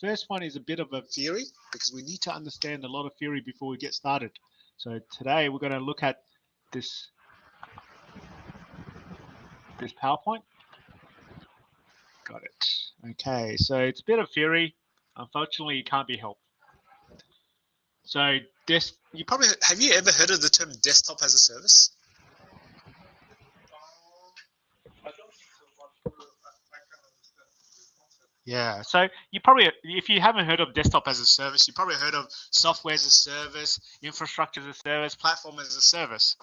first one is a bit of a theory because we need to understand a lot of theory before we get started. So today we're going to look at this PowerPoint. Got it. Okay, so it's a bit of theory. Unfortunately, it can't be helped. So have you ever heard of the term desktop as a service? Yeah, so you probably, if you haven't heard of desktop as a service, you probably heard of software as a service, infrastructure as a service, platform as a service.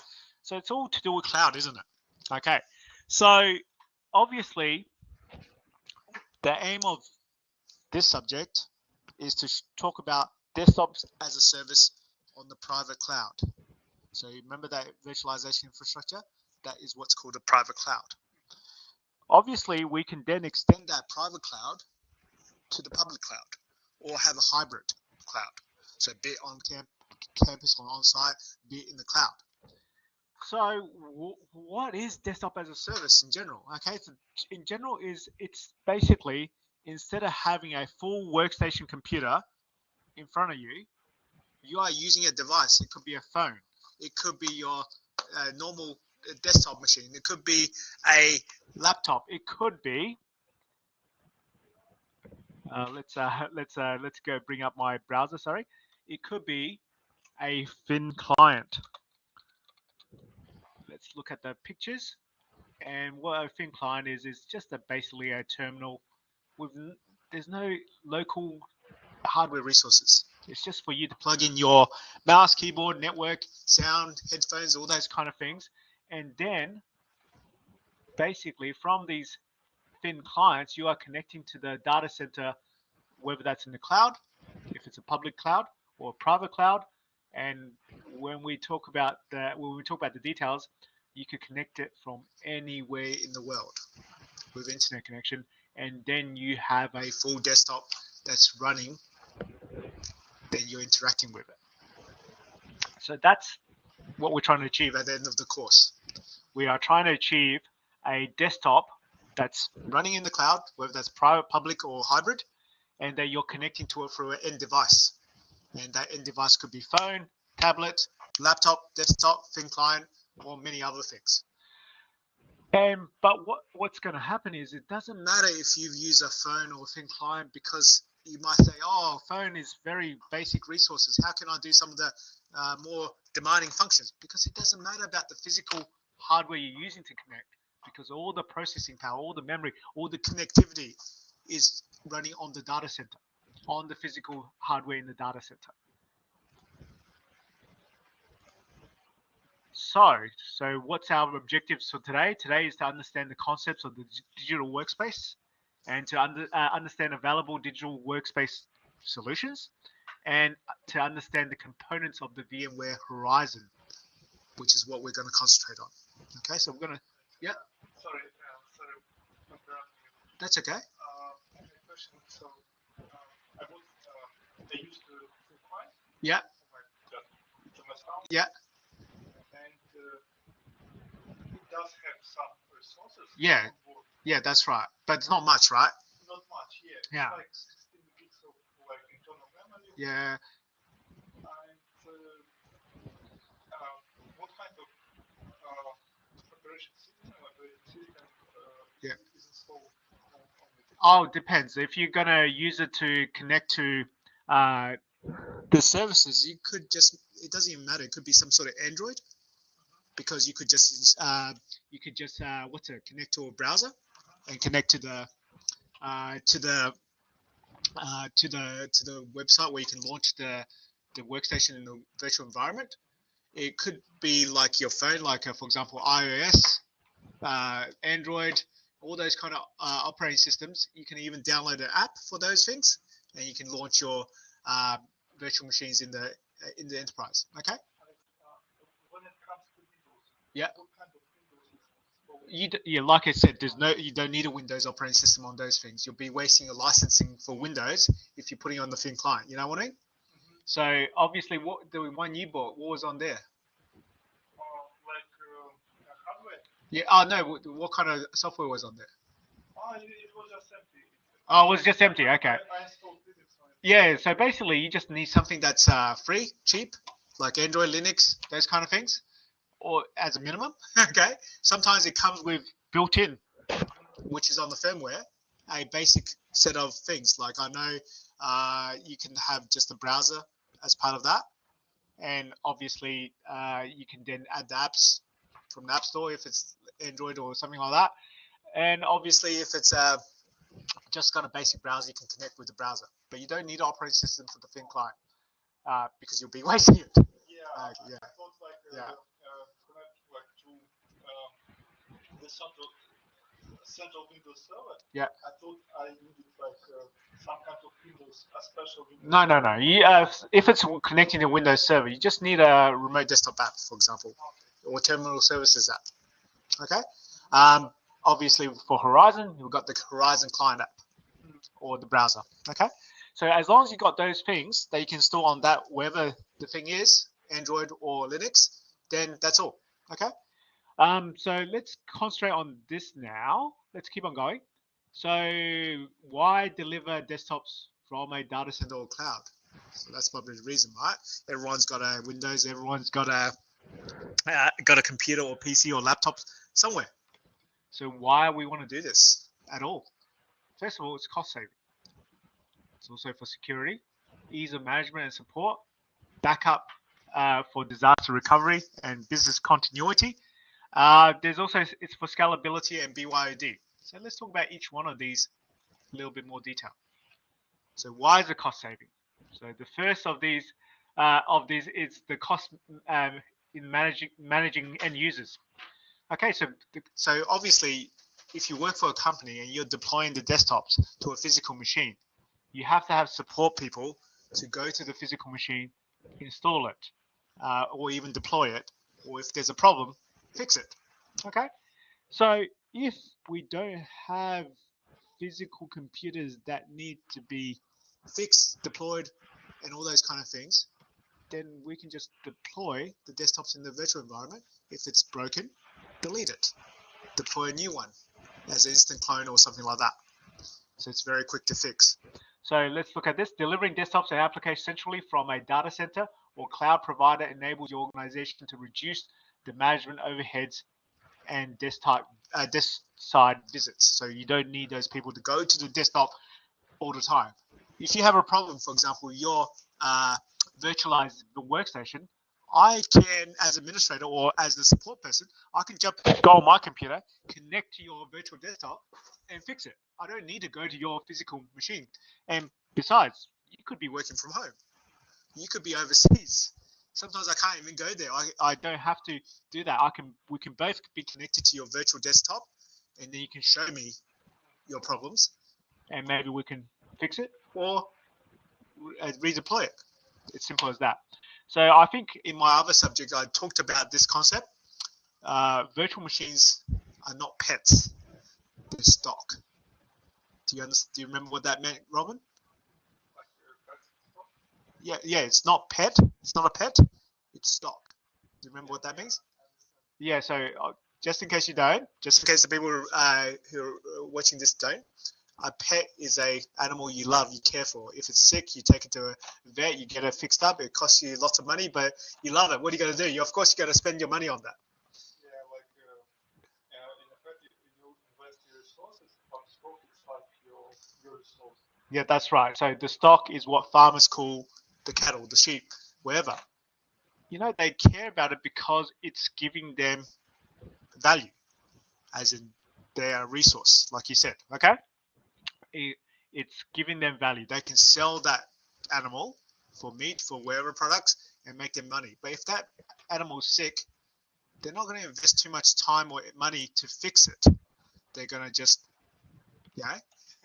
So it's all to do with cloud, isn't it? Okay, so obviously the aim of this subject is to talk about desktops as a service on the private cloud. So you remember that virtualization infrastructure? That is what's called a private cloud. Obviously, we can then extend that private cloud to the public cloud or have a hybrid cloud. So be it on campus or on-site, be it in the cloud. So what is desktop as a service in general? Okay, so in general it's basically, instead of having a full workstation computer in front of you, you are using a device. It could be a phone. It could be your normal desktop machine. It could be a laptop. It could be. Let's go bring up my browser. Sorry, it could be a thin client. Let's look at the pictures. And what a thin client is just basically a terminal with there's no local hardware resources. It's just for you to plug in your mouse, keyboard, network, sound, headphones, all those kind of things. And then basically from these thin clients, you are connecting to the data center, whether that's in the cloud, if it's a public cloud or a private cloud. And when we talk about the details, you could connect it from anywhere in the world with internet connection, and then you have a full desktop that's running, then you're interacting with it. So that's what we're trying to achieve at the end of the course. We are trying to achieve a desktop that's running in the cloud, whether that's private, public, or hybrid, and that you're connecting to it through an end device. And that end device could be phone, tablet, laptop, desktop, thin client, or many other things. But what's going to happen is it doesn't matter if you use a phone or thin client, because you might say, oh, phone is very basic resources. How can I do some of the more demanding functions? Because it doesn't matter about the physical hardware you're using to connect, because all the processing power, all the memory, all the connectivity is running on the data center, on the physical hardware in the data center. So what's our objectives for today? Today is to understand the concepts of the digital workspace and to understand available digital workspace solutions, and to understand the components of the VMware Horizon, which is what we're going to concentrate on. Okay, so we're going to, yeah. Sorry. That's okay. I have a question. So I used to client. Yeah. To myself. Yeah. And it does have some resources. Yeah. Yeah, that's right. But it's not much, right? Not much. Yeah. Yeah. It's like 16 gigs of like internal memory. Yeah. And what kind of operation system yeah. is installed? Oh, it depends. If you're gonna use it to connect to the services, you could just, it doesn't even matter. It could be some sort of Android, because you could just connect to a browser and connect to the website where you can launch the workstation in the virtual environment. It could be like your phone, like for example iOS, Android, all those kind of operating systems. You can even download an app for those things, and you can launch your virtual machines in the enterprise. Okay. When it comes to Windows, yeah. What kind of Windows yeah, like I said, you don't need a Windows operating system on those things. You'll be wasting your licensing for Windows if you're putting on the thin client. You know what I mean? Mm-hmm. So obviously, the one you bought, what was on there? Hardware. Yeah. Oh no. What kind of software was on there? It was just empty. Oh, it was just empty. Okay. I installed Linux Yeah, so basically you just need something that's free, cheap, like Android, Linux, those kind of things, or as a minimum. Okay. Sometimes it comes with built-in, which is on the firmware, a basic set of things. Like I know you can have just a browser as part of that, and obviously you can then add the apps from the App Store if it's Android or something like that. And obviously, if it's just got a basic browser, you can connect with the browser. But you don't need an operating system for the thin client because you'll be wasting it. Yeah, Yeah. I thought like Yeah. connect like to the central Windows server. Yeah. I thought I needed like some kind of Windows, a special Windows. No, no, no. If it's connecting to Windows Server, you just need a remote desktop app, for example, or terminal services app. Okay. Obviously, for Horizon, we've got the Horizon client app or the browser. Okay. So as long as you've got those things that you can install on that, wherever the thing is, Android or Linux, then that's all. Okay. So let's concentrate on this now. Let's keep on going. So why deliver desktops from a data center or cloud? So that's probably the reason, right? Everyone's got a Windows, everyone's got a computer or PC or laptop somewhere. So why we want to do this at all? First of all, it's cost saving. It's also for security, ease of management and support, backup for disaster recovery and business continuity. There's also, it's for scalability and BYOD. So let's talk about each one of these a little bit more detail. So why is it cost saving? So the first of these is the cost in managing end users. Okay, so obviously, if you work for a company and you're deploying the desktops to a physical machine, you have to have support people to go to the physical machine, install it, or even deploy it, or if there's a problem, fix it. Okay, so if we don't have physical computers that need to be fixed, deployed, and all those kind of things, then we can just deploy the desktops in the virtual environment. If it's broken, delete it, deploy a new one as an instant clone or something like that. So it's very quick to fix. So let's look at this. Delivering desktops and applications centrally from a data center or cloud provider enables your organization to reduce the management overheads and desk side visits. So you don't need those people to go to the desktop all the time. If you have a problem, for example, your virtualized workstation, I can, as administrator or as the support person, I can go on my computer, connect to your virtual desktop, and fix it. I don't need to go to your physical machine. And besides, you could be working from home. You could be overseas. Sometimes I can't even go there. I don't have to do that. We can both be connected to your virtual desktop, and then you can show me your problems, and maybe we can fix it or redeploy it. It's simple as that. So I think in my other subject, I talked about this concept. Virtual machines are not pets; they're stock. Do you remember what that meant, Robin? Yeah. It's not pet. It's not a pet. It's stock. Do you remember what that means? Yeah. So just in case you don't, just in case the people who are watching this don't, a pet is a animal you love, you care for. If it's sick, you take it to a vet, you get it fixed up. It costs you lots of money, but you love it. What are you going to do? Of course, you got to spend your money on that. Yeah, like in a fact, you invest your resources, but stock is like your resource. Yeah, that's right. So the stock is what farmers call the cattle, the sheep, wherever. They care about it because it's giving them value, as in their resource, like you said. Okay. It's giving them value. They can sell that animal for meat, for whatever products, and make them money. But if that animal's sick, they're not going to invest too much time or money to fix it. They're going to just,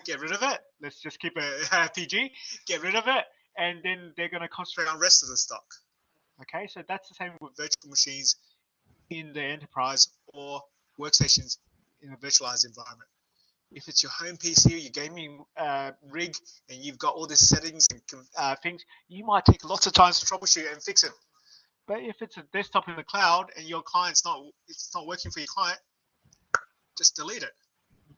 get rid of it. Let's just keep it PG. Get rid of it, and then they're going to concentrate on the rest of the stock. Okay, so that's the same with virtual machines in the enterprise or workstations in a virtualized environment. If it's your home PC or your gaming rig and you've got all these settings and things, you might take lots of time to troubleshoot and fix it. But if it's a desktop in the cloud and your client's not working for your client, just delete it.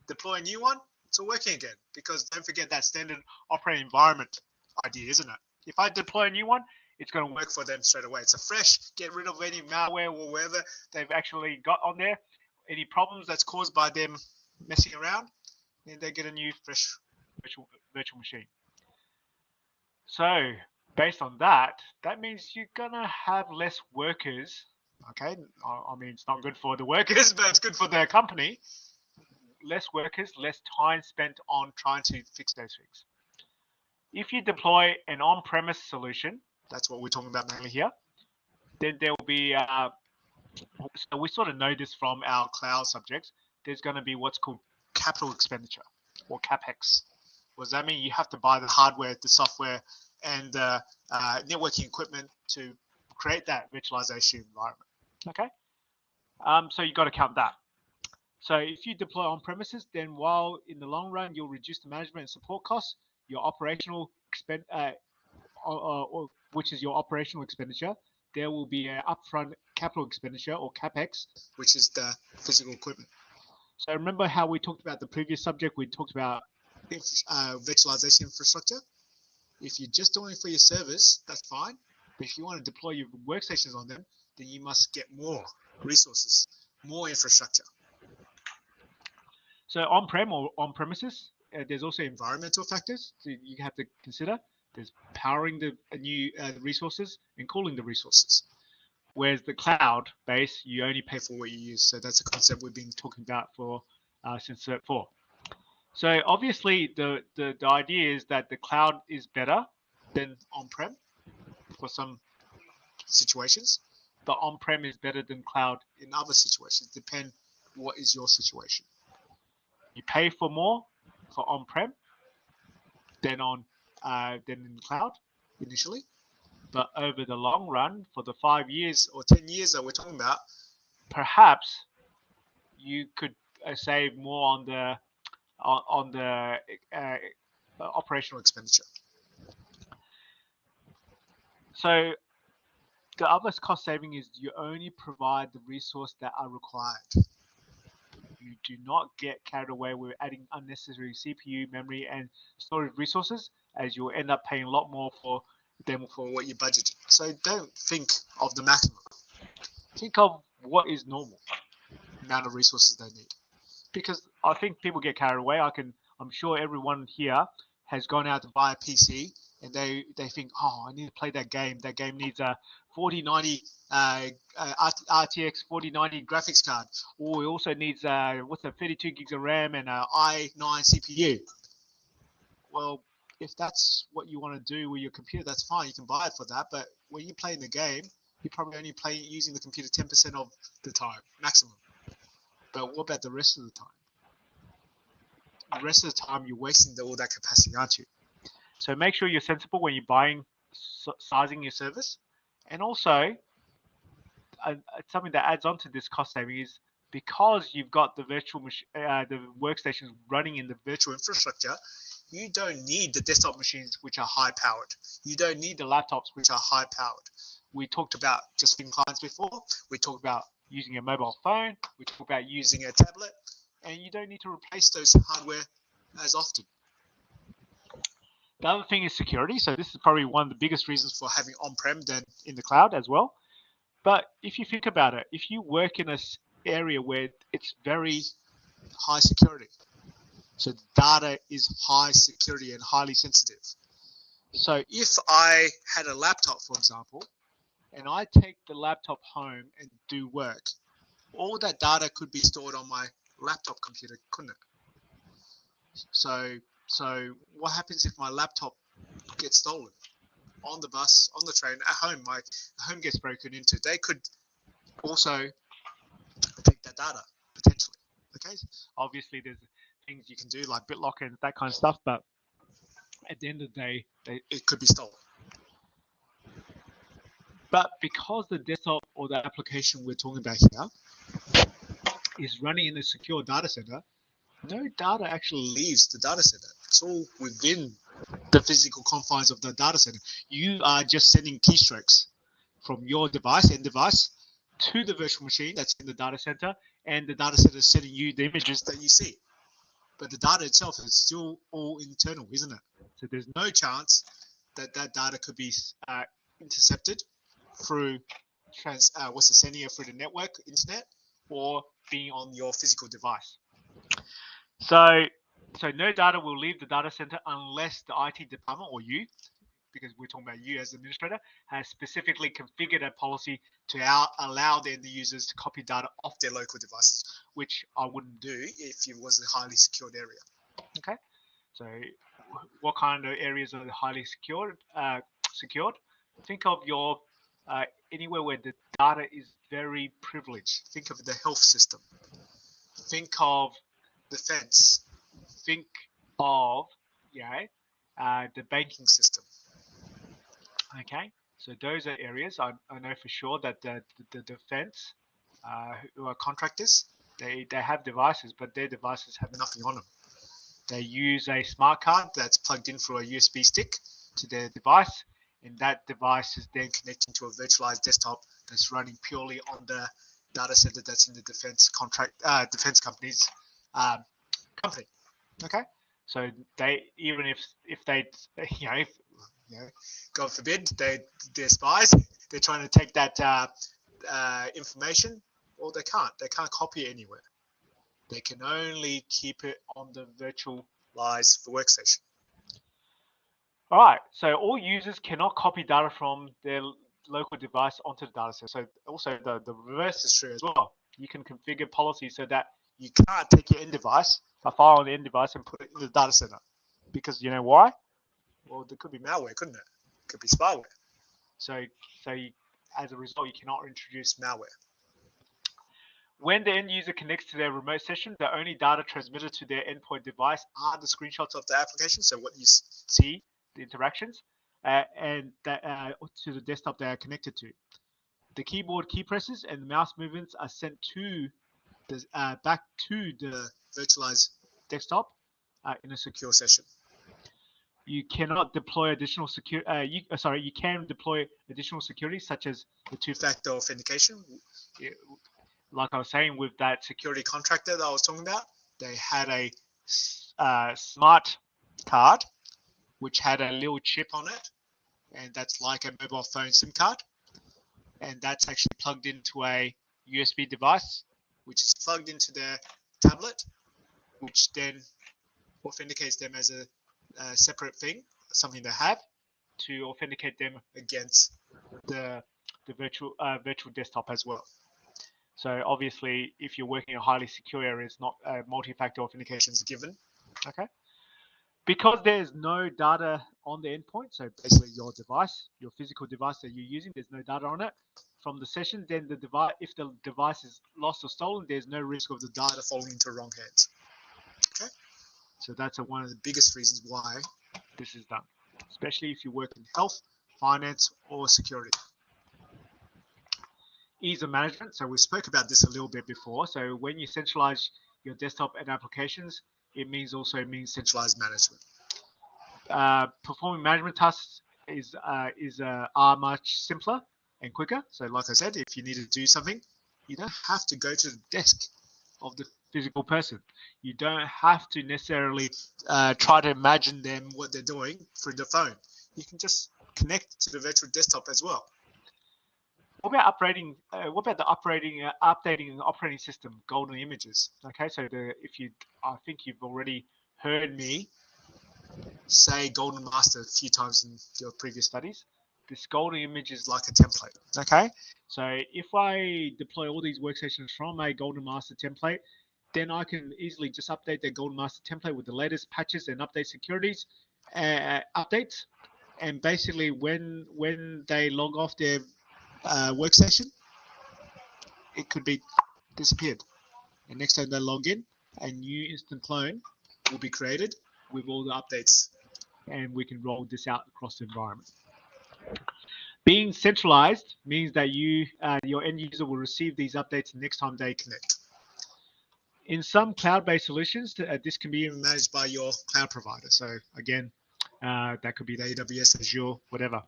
Deploy a new one, it's all working again. Because don't forget that standard operating environment idea, isn't it? If I deploy a new one, it's going to work for them straight away. It's a fresh, get rid of any malware or whatever they've actually got on there. Any problems that's caused by them messing around, then they get a new fresh virtual machine. So based on that, that means you're gonna have less workers. Okay, I mean it's not good for the workers, but it's good for the company. Less workers, less time spent on trying to fix those things. If you deploy an on-premise solution, that's what we're talking about mainly here, then there will be, so we sort of know this from our cloud subjects, there's going to be what's called capital expenditure or CapEx. What does that mean? You have to buy the hardware, the software, and the networking equipment to create that virtualization environment. Okay, so you've got to count that. So if you deploy on premises, then while in the long run you'll reduce the management and support costs, your operational which is your operational expenditure, there will be an upfront capital expenditure or CapEx, which is the physical equipment. So remember how we talked about the previous subject, we talked about virtualization infrastructure. If you're just doing it for your servers, that's fine. But if you want to deploy your workstations on them, then you must get more resources, more infrastructure. So on-prem or on-premises, there's also environmental factors so you have to consider. There's powering the new resources and cooling the resources. Whereas the cloud base, you only pay for what you use. So that's a concept we've been talking about for since Cert 4. So obviously the idea is that the cloud is better than on-prem for some situations, but on-prem is better than cloud in other situations. Depend what is your situation. You pay for more for on-prem than in cloud initially, but over the long run, for the 5 years or 10 years that we're talking about, perhaps you could save more on the operational expenditure. So the other cost saving is you only provide the resource that are required. You do not get carried away with adding unnecessary CPU, memory, and storage resources, as you'll end up paying a lot more for them for what you budgeted. So don't think of the maximum. Think of what is normal amount of resources they need. Because I think people get carried away. I'm sure everyone here has gone out to buy a PC and they think, oh, I need to play that game. That game needs a 4090 RTX 4090 graphics card. Or it also needs 32 gigs of RAM and an i9 CPU. Well, if that's what you want to do with your computer, that's fine. You can buy it for that. But when you're playing the game, you're probably only using the computer 10% of the time, maximum. But what about the rest of the time? The rest of the time, you're wasting all that capacity, aren't you? So make sure you're sensible when you're buying, sizing your service. And also, something that adds on to this cost saving is because you've got the virtual the workstations running in the virtual infrastructure, you don't need the desktop machines which are high powered. You don't need the laptops which are high powered. We talked about just thin clients before. We talked about using a mobile phone. We talked about using a tablet, and you don't need to replace those hardware as often. The other thing is security. So this is probably one of the biggest reasons for having on-prem than in the cloud as well. But if you think about it, if you work in an area where it's very high security, so the data is high security and highly sensitive. So if I had a laptop, for example, and I take the laptop home and do work, all that data could be stored on my laptop computer, couldn't it? So what happens if my laptop gets stolen on the bus, on the train, at home? My home gets broken into. They could also take that data potentially. Okay, obviously there's things you can do like BitLocker and that kind of stuff, but at the end of the day, it could be stolen. But because the desktop or the application we're talking about here is running in a secure data center, no data actually leaves the data center. It's all within the physical confines of the data center. You are just sending keystrokes from your end device, to the virtual machine that's in the data center, and the data center is sending you the images that you see. But the data itself is still all internal, isn't it? So there's no chance that data could be intercepted through sending it through the network, internet, or being on your physical device. So no data will leave the data center unless the IT department, or you, because we're talking about you as administrator, has specifically configured a policy to allow the end users to copy data off their local devices, which I wouldn't do if it was a highly secured area. Okay, so what kind of areas are highly secured? Think of your anywhere where the data is very privileged. Think of the health system. Think of defense. Think of the banking system. Okay, so those are areas I know for sure that the defense, who are contractors, they have devices, but their devices have nothing on them. They use a smart card that's plugged in through a USB stick to their device, and that device is then connecting to a virtualized desktop that's running purely on the data center that's in the defense company's company. Okay, so they, even if they God forbid they're spies, they're trying to take that information, well, they can't copy it anywhere. They can only keep it on the virtualized workstation. All right, so all users cannot copy data from their local device onto the data center. So also the reverse is true as well. You can configure policies so that you can't take your end device, a file on the end device, and put it in the data center. Because you know why? Well, there could be malware, couldn't it? It could be spyware. So as a result, you cannot introduce malware. When the end user connects to their remote session, the only data transmitted to their endpoint device are the screenshots of the application, so what you see, the interactions, and to the desktop they are connected to. The keyboard key presses and the mouse movements are sent to back to the virtualized desktop in a secure session. You cannot deploy additional security. You can deploy additional security, such as the two-factor authentication. Like I was saying, with that security contractor that I was talking about, they had a smart card which had a little chip on it, and that's like a mobile phone SIM card, and that's actually plugged into a USB device, which is plugged into their tablet, which then authenticates them as a separate thing, something they have to authenticate them against the virtual desktop as well. So obviously, if you're working in a highly secure area, it's not multi-factor authentication is given. Okay. Because there's no data on the endpoint, so basically your device, your physical device that you're using, there's no data on it from the session, then the device, if the device is lost or stolen, there's no risk of the data falling into wrong hands. Okay. So that's one of the biggest reasons why this is done, especially if you work in health, finance, or security. Ease of management. So we spoke about this a little bit before. So when you centralize your desktop and applications, it means centralized management. Performing management tasks are much simpler and quicker. So like I said, if you need to do something, you don't have to go to the desk of the physical person. You don't have to necessarily try to imagine them what they're doing through the phone. You can just connect to the virtual desktop as well. What about updating the operating system, golden images? Okay, so I think you've already heard me say golden master a few times in your previous studies. This golden image is like a template. Okay, so if I deploy all these workstations from a golden master template, then I can easily just update the golden master template with the latest patches and update securities updates, and basically when they log off their workstation, it could be disappeared, and next time they log in, a new instant clone will be created with all the updates, and we can roll this out across the environment. Being centralized means that your end user will receive these updates next time they connect. In some cloud-based solutions, this can be managed by your cloud provider. So again, that could be the AWS, Azure, whatever.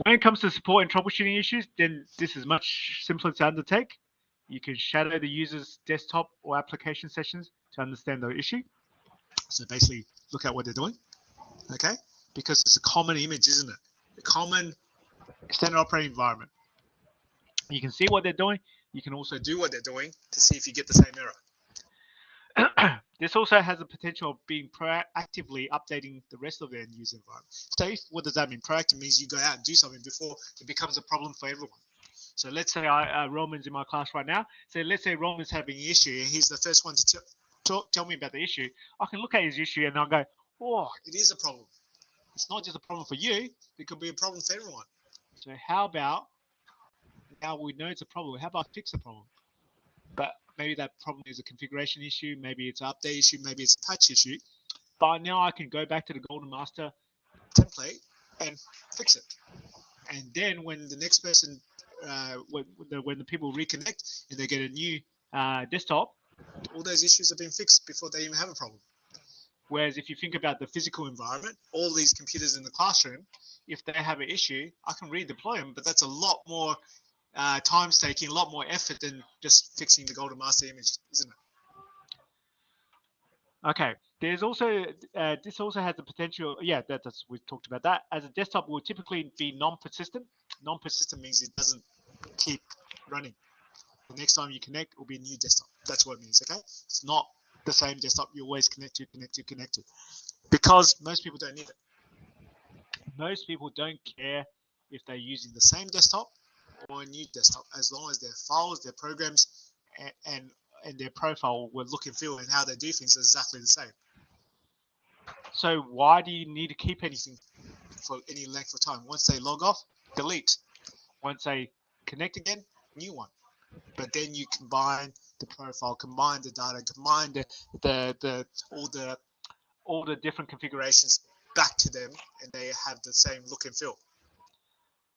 When it comes to support and troubleshooting issues, then this is much simpler to undertake. You can shadow the user's desktop or application sessions to understand the issue. So basically, look at what they're doing. Okay. because it's a common image, isn't it? The common standard operating environment. You can see what they're doing. You can also do what they're doing to see if you get the same error. This also has the potential of being proactively updating the rest of the end user environment. So What does that mean? Proactive means you go out and do something before it becomes a problem for everyone. So let's say Roman's in my class right now. So let's say Roman's having Having an issue, and he's the first one to tell me about the issue. I can look at his issue and I'll go, oh, it is a problem. it's not just a problem for you. It could be a problem for everyone. So how about, now we know it's a problem, how about I fix the problem? But maybe that problem is a configuration issue, maybe it's an update issue, maybe it's a patch issue. But now I can go back to the Golden Master Template and fix it. and then when the next person, when the people reconnect and they get a new desktop, All those issues have been fixed before they even have a problem. whereas if you think about the physical environment, All these computers in the classroom, if they have an issue, I can redeploy them, but that's a lot more time-taking, a lot more effort than just fixing the Golden Master image, isn't it? okay. There's also, this also has the potential, yeah, that's, we talked about that. As a desktop will typically be non-persistent. Non-persistent means it doesn't keep running. The next time you connect, it will be a new desktop. That's what it means, okay? It's not the same desktop you always connect to. Because most people don't need it. Most people don't care if they're using The same desktop or a new desktop, as long as their files, their programs, and their profile will look and feel and how they do things are exactly the same. So why do you need to keep anything? For any length of time. Once they log off, delete. Once they connect Again, new one. But then you combine the profile, combine the data, combine all the different configurations. configurations back to them, and they have the same look and feel.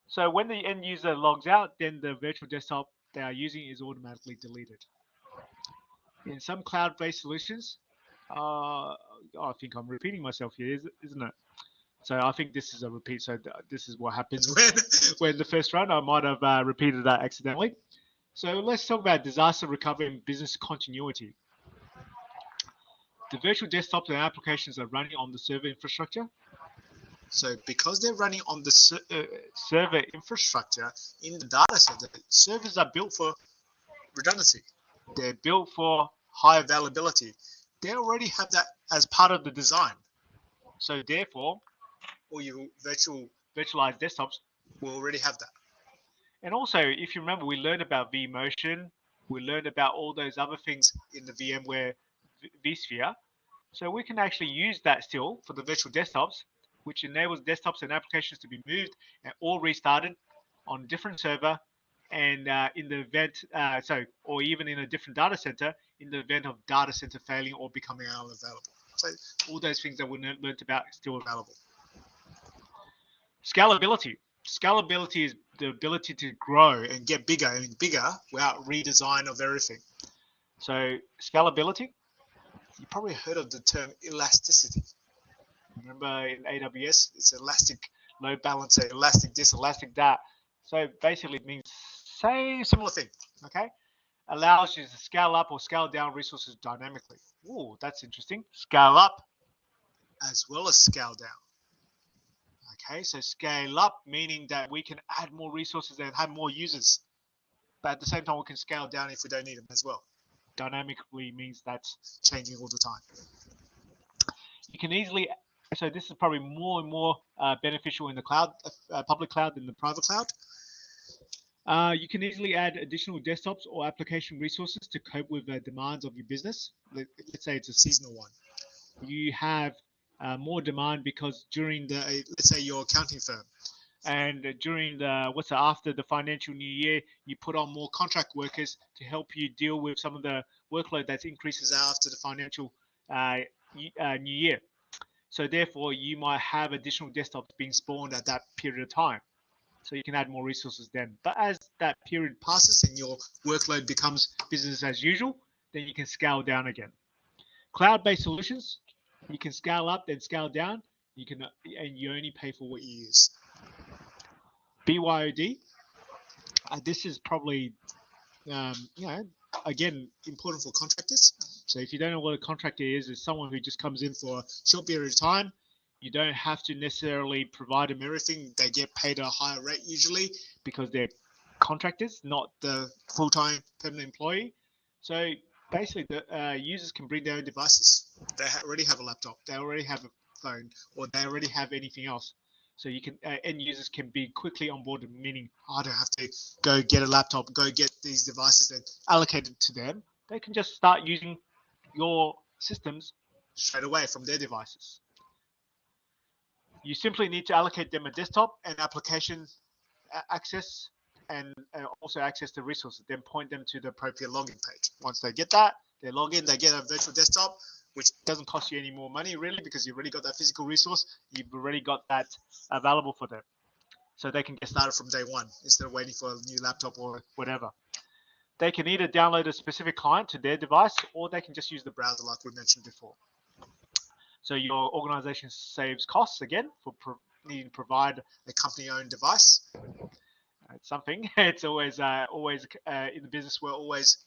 So when the end user logs out, then the virtual desktop they are using is automatically deleted. In some cloud-based solutions, I think I'm repeating myself here, isn't it? So I think this is a repeat. So this is what happens when the first run, I might have repeated that accidentally. So let's talk about disaster recovery and business continuity. The virtual desktops and applications are running on the server infrastructure. So because they're running on the Server infrastructure in the data center, servers are built for redundancy. they're built for, High availability. They already have that as part of the design. so therefore, Or your virtualized desktops. will already have that. And also, if you remember, we learned about vMotion, we learned about all those other things in the VMware vSphere. So we can actually use that still for the virtual desktops, which enables desktops and applications to be moved and all restarted on a different server, and in the event, or even in a different data center, in the event of data center failing or becoming unavailable. So all those things that we learned about are still available. Scalability. Scalability is the ability to grow and get bigger and bigger without redesign of everything. So scalability, You probably heard of the term elasticity. remember in AWS, It's elastic load balancer, elastic this, elastic that. So basically it means same, similar thing. okay? Allows you to scale up or scale down resources dynamically. Ooh, that's interesting. Scale up. As well as scale down. Okay, so scale up, meaning that we can add more resources and have more users. But at the same time, we can scale down if we don't need them as well. Dynamically means that's Changing all the time. you can easily, so this is probably more and more beneficial in the cloud, public cloud than the private cloud. You can easily add additional desktops or application resources to cope with the demands of your business. Let's say it's a Seasonal one. you have more demand because during the Let's say your accounting firm. and during the after the financial new year, you put on more contract workers to help you deal with some of the workload that increases after the financial new year. So therefore, you might have additional desktops being spawned at that period of time. So you can add more resources then. But as that period passes and your workload becomes business as usual, then you can scale down again. Cloud-based solutions, you can scale up, then scale down. You can, and you only pay for what you use. BYOD, this is probably, again, Important for contractors. so if you don't know what a contractor is, it's someone who just comes in for a short period of time. You don't have to necessarily provide them everything. They get paid a higher rate usually because they're contractors, not the full-time permanent employee. So basically, the users can bring their own devices. They already have a laptop. They already have a phone, or they already have anything else. So you can end users can be quickly onboarded, meaning I don't have to go get a laptop, go get these devices and allocate it to them. They can just start using your systems straight away from their devices. You simply need to allocate them a desktop and application access, and also access the resources, then point them to the appropriate login page. Once they get that, they log in, they get a virtual desktop, which doesn't cost you any more money really, because you've already got that physical resource, you've already got that available for them. So they can get started from day one instead of waiting for a new laptop or whatever. They can either download a specific client to their device, or they can just use the browser like we mentioned before. So your organization saves costs again for needing to provide a company-owned device. It's something. It's always in the business world. Always,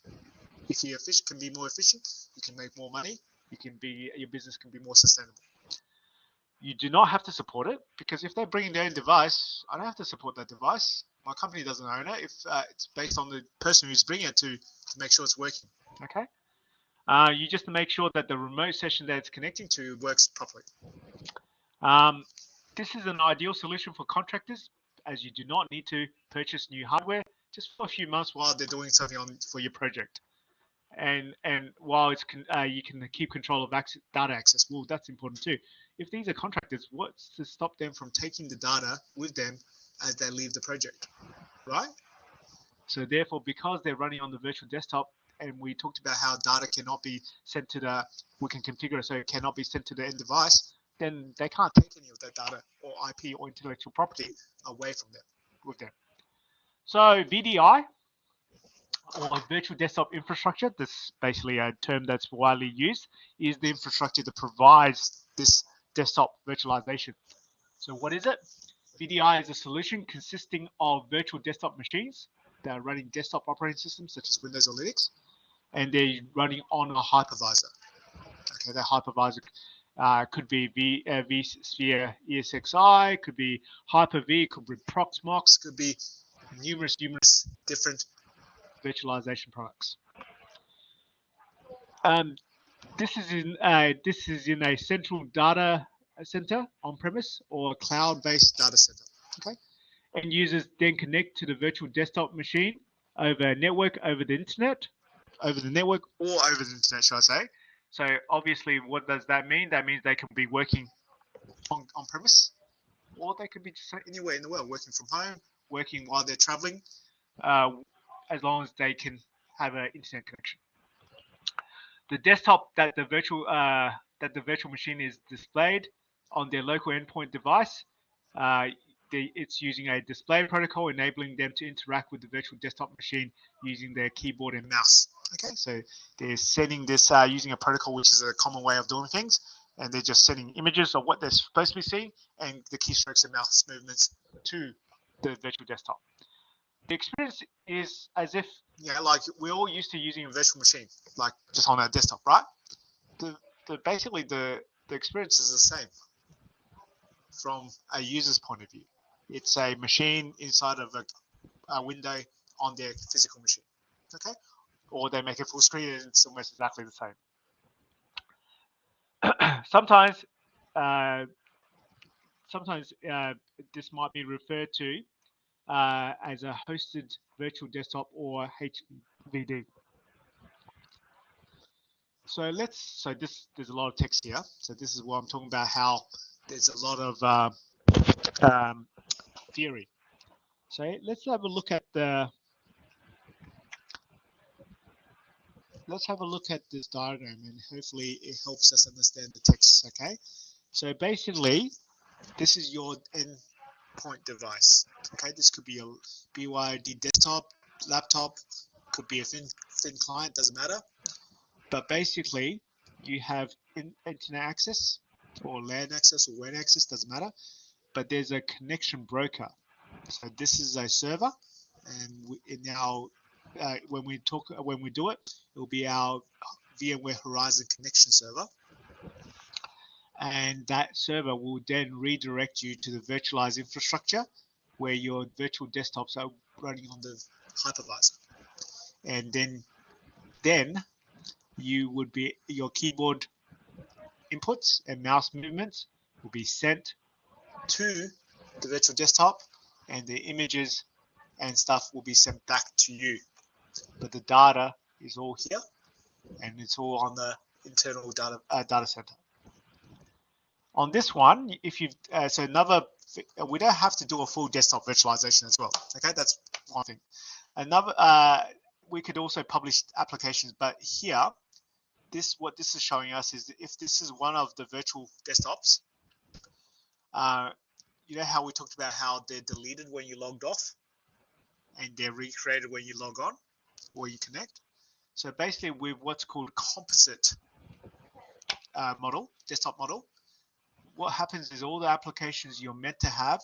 if you can be more efficient, you can make more money. Your business can be more sustainable. You do not have to support it, because if they're bringing their own device, I don't have to support that device. My company doesn't own it. If it's based on the person who's bringing it to make sure it's working. Okay. You just make sure that the remote session that it's connecting to works properly. This is an ideal solution for contractors, as you do not need to purchase new hardware just for a few months while they're doing something for your project. And while you can keep control of data access. Well, that's important too. If these are contractors, what's to stop them from taking the data with them as they leave the project, right? So therefore, because they're running on the virtual desktop, and we talked about how data cannot be sent to we can configure it so it cannot be sent to the end device, then they can't take any of that data or IP or intellectual property away from them with them. So VDI, or virtual desktop infrastructure, this is basically a term that's widely used, is the infrastructure that provides this desktop virtualization. So what is it? VDI is a solution consisting of virtual desktop machines that are running desktop operating systems such as Windows or Linux, and they're running on a hypervisor. Okay, that hypervisor could be vSphere ESXi, could be Hyper-V, could be Proxmox, could be numerous different virtualization products. This is in a central data center on-premise or a cloud-based data center. Okay, and users then connect to the virtual desktop machine over a network, over the network, or over the internet, should I say? So obviously, what does that mean? That means they can be working on-premise, or they could be just anywhere in the world, working from home, working while they're traveling, as long as they can have an internet connection. The desktop that the virtual machine is displayed on their local endpoint device, it's using a display protocol, enabling them to interact with the virtual desktop machine using their keyboard and mouse. Okay, so they're sending this using a protocol, which is a common way of doing things, and they're just sending images of what they're supposed to be seeing and the keystrokes and mouse movements to the virtual desktop. The experience is as if, like we're all used to using a virtual machine, like just on our desktop, right? Basically the experience is the same from a user's point of view. It's a machine inside of a window on their physical machine, okay? Or they make it full screen and it's almost exactly the same. Sometimes this might be referred to as a hosted virtual desktop or HVD. So there's a lot of text here. So this is what I'm talking about, how there's a lot of theory. So let's have a look at this diagram, and hopefully it helps us understand the text. Okay. So basically, this is your endpoint device. Okay, this could be a BYD desktop, laptop, could be a thin client, doesn't matter. But basically, you have internet access or LAN access or WAN access, doesn't matter. But there's a connection broker. So this is a server, and when we do it, it will be our VMware Horizon connection server. and that server will then redirect you to the virtualized infrastructure where your virtual desktops are running on the hypervisor. And then you would be, your keyboard inputs and mouse movements will be sent to the virtual desktop, and the images and stuff will be sent back to you. But the data is all here, and it's all on the internal data center. On this one, if you so another, we don't have to do a full desktop virtualization as well. Okay, that's one thing. Another, we could also publish applications, but here, what this is showing us is if this is one of the virtual desktops, you know how we talked about how they're deleted when you logged off, and they're recreated when you log on or you connect. So basically, with what's called composite model, desktop model, what happens is all the applications you're meant to have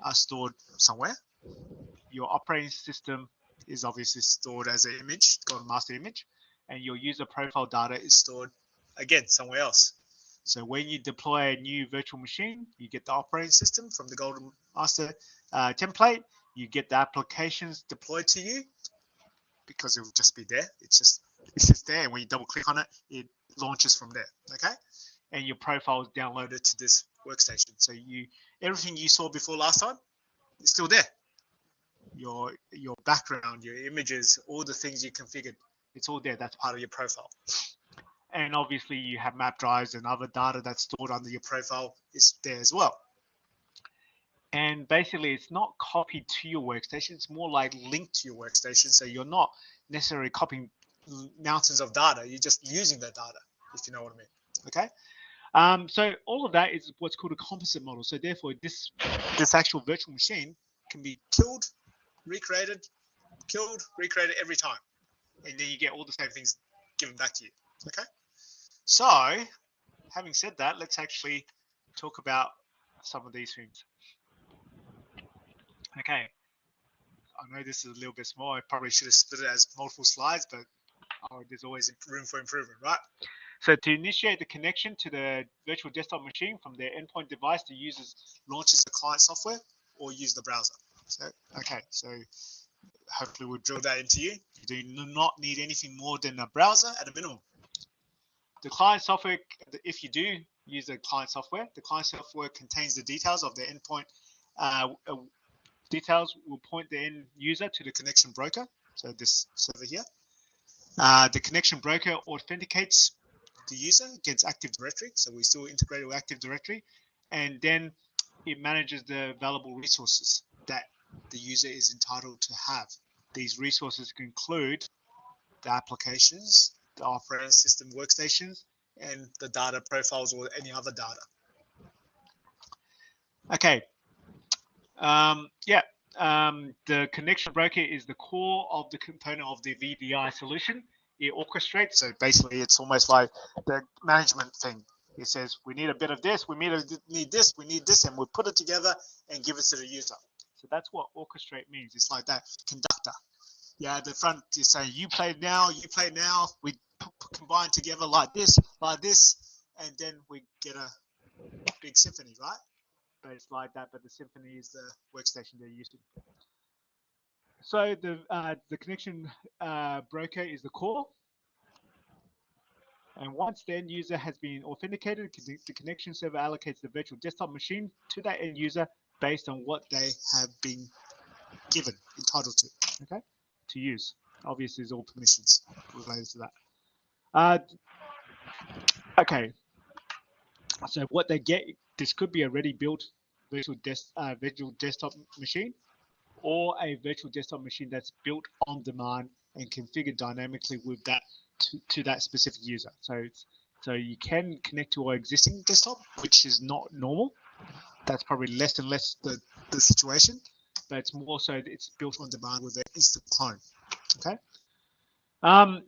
are stored somewhere. Your operating system is obviously stored as an image, called a master image, and your user profile data is stored again somewhere else. So when you deploy a new virtual machine, you get the operating system from the golden master template, you get the applications deployed to you because it will just be there. It's just there, and when you double click on it, it launches from there. Okay, and your profile is downloaded to this workstation. So everything you saw before last time is still there. Your background, your images, all the things you configured, it's all there. That's part of your profile. And obviously you have map drives and other data that's stored under your profile is there as well. And basically it's not copied to your workstation, it's more like linked to your workstation. So you're not necessarily copying mountains of data, you're just using that data, if you know what I mean. Okay. So all of that is what's called a composite model. So therefore this actual virtual machine can be killed, recreated, killed, recreated every time. And then you get all the same things given back to you. Okay. So having said that, let's actually talk about some of these things. Okay. I know this is a little bit small. I probably should have split it as multiple slides, but there's always room for improvement, right? So to initiate the connection to the virtual desktop machine from their endpoint device, the user launches the client software or use the browser. So, okay, so hopefully we'll drill that into you. You do not need anything more than a browser at a minimum. The client software, if you do use the client software contains the details of the endpoint. Details will point the end user to the connection broker. So this server here. The connection broker authenticates the user against Active Directory. So we still integrate with Active Directory. And then it manages the available resources that the user is entitled to have. These resources can include the applications, the operating system workstations, and the data profiles or any other data. Okay. The connection broker is the core of the component of the VDI solution. It orchestrates, so basically it's almost like the management thing. It says we need a bit of this, we need this, we need this, and we'll put it together and give it to the user. So that's what orchestrate means. It's like that conductor. Yeah, the front is saying you play now, we combine together like this, and then we get a big symphony, right? But it's like that, but the symphony is the workstation they're using. So the connection broker is the core. And once the end user has been authenticated, the connection server allocates the virtual desktop machine to that end user based on what they have been given, entitled to, okay, to use. Obviously, there's all permissions related to that. Okay, so what they get, this could be a ready built virtual desktop machine, or a virtual desktop machine that's built on demand and configured dynamically with that to that specific user. So you can connect to our existing desktop, which is not normal. That's probably less and less the situation, but it's more so it's built on demand with an instant clone. Okay.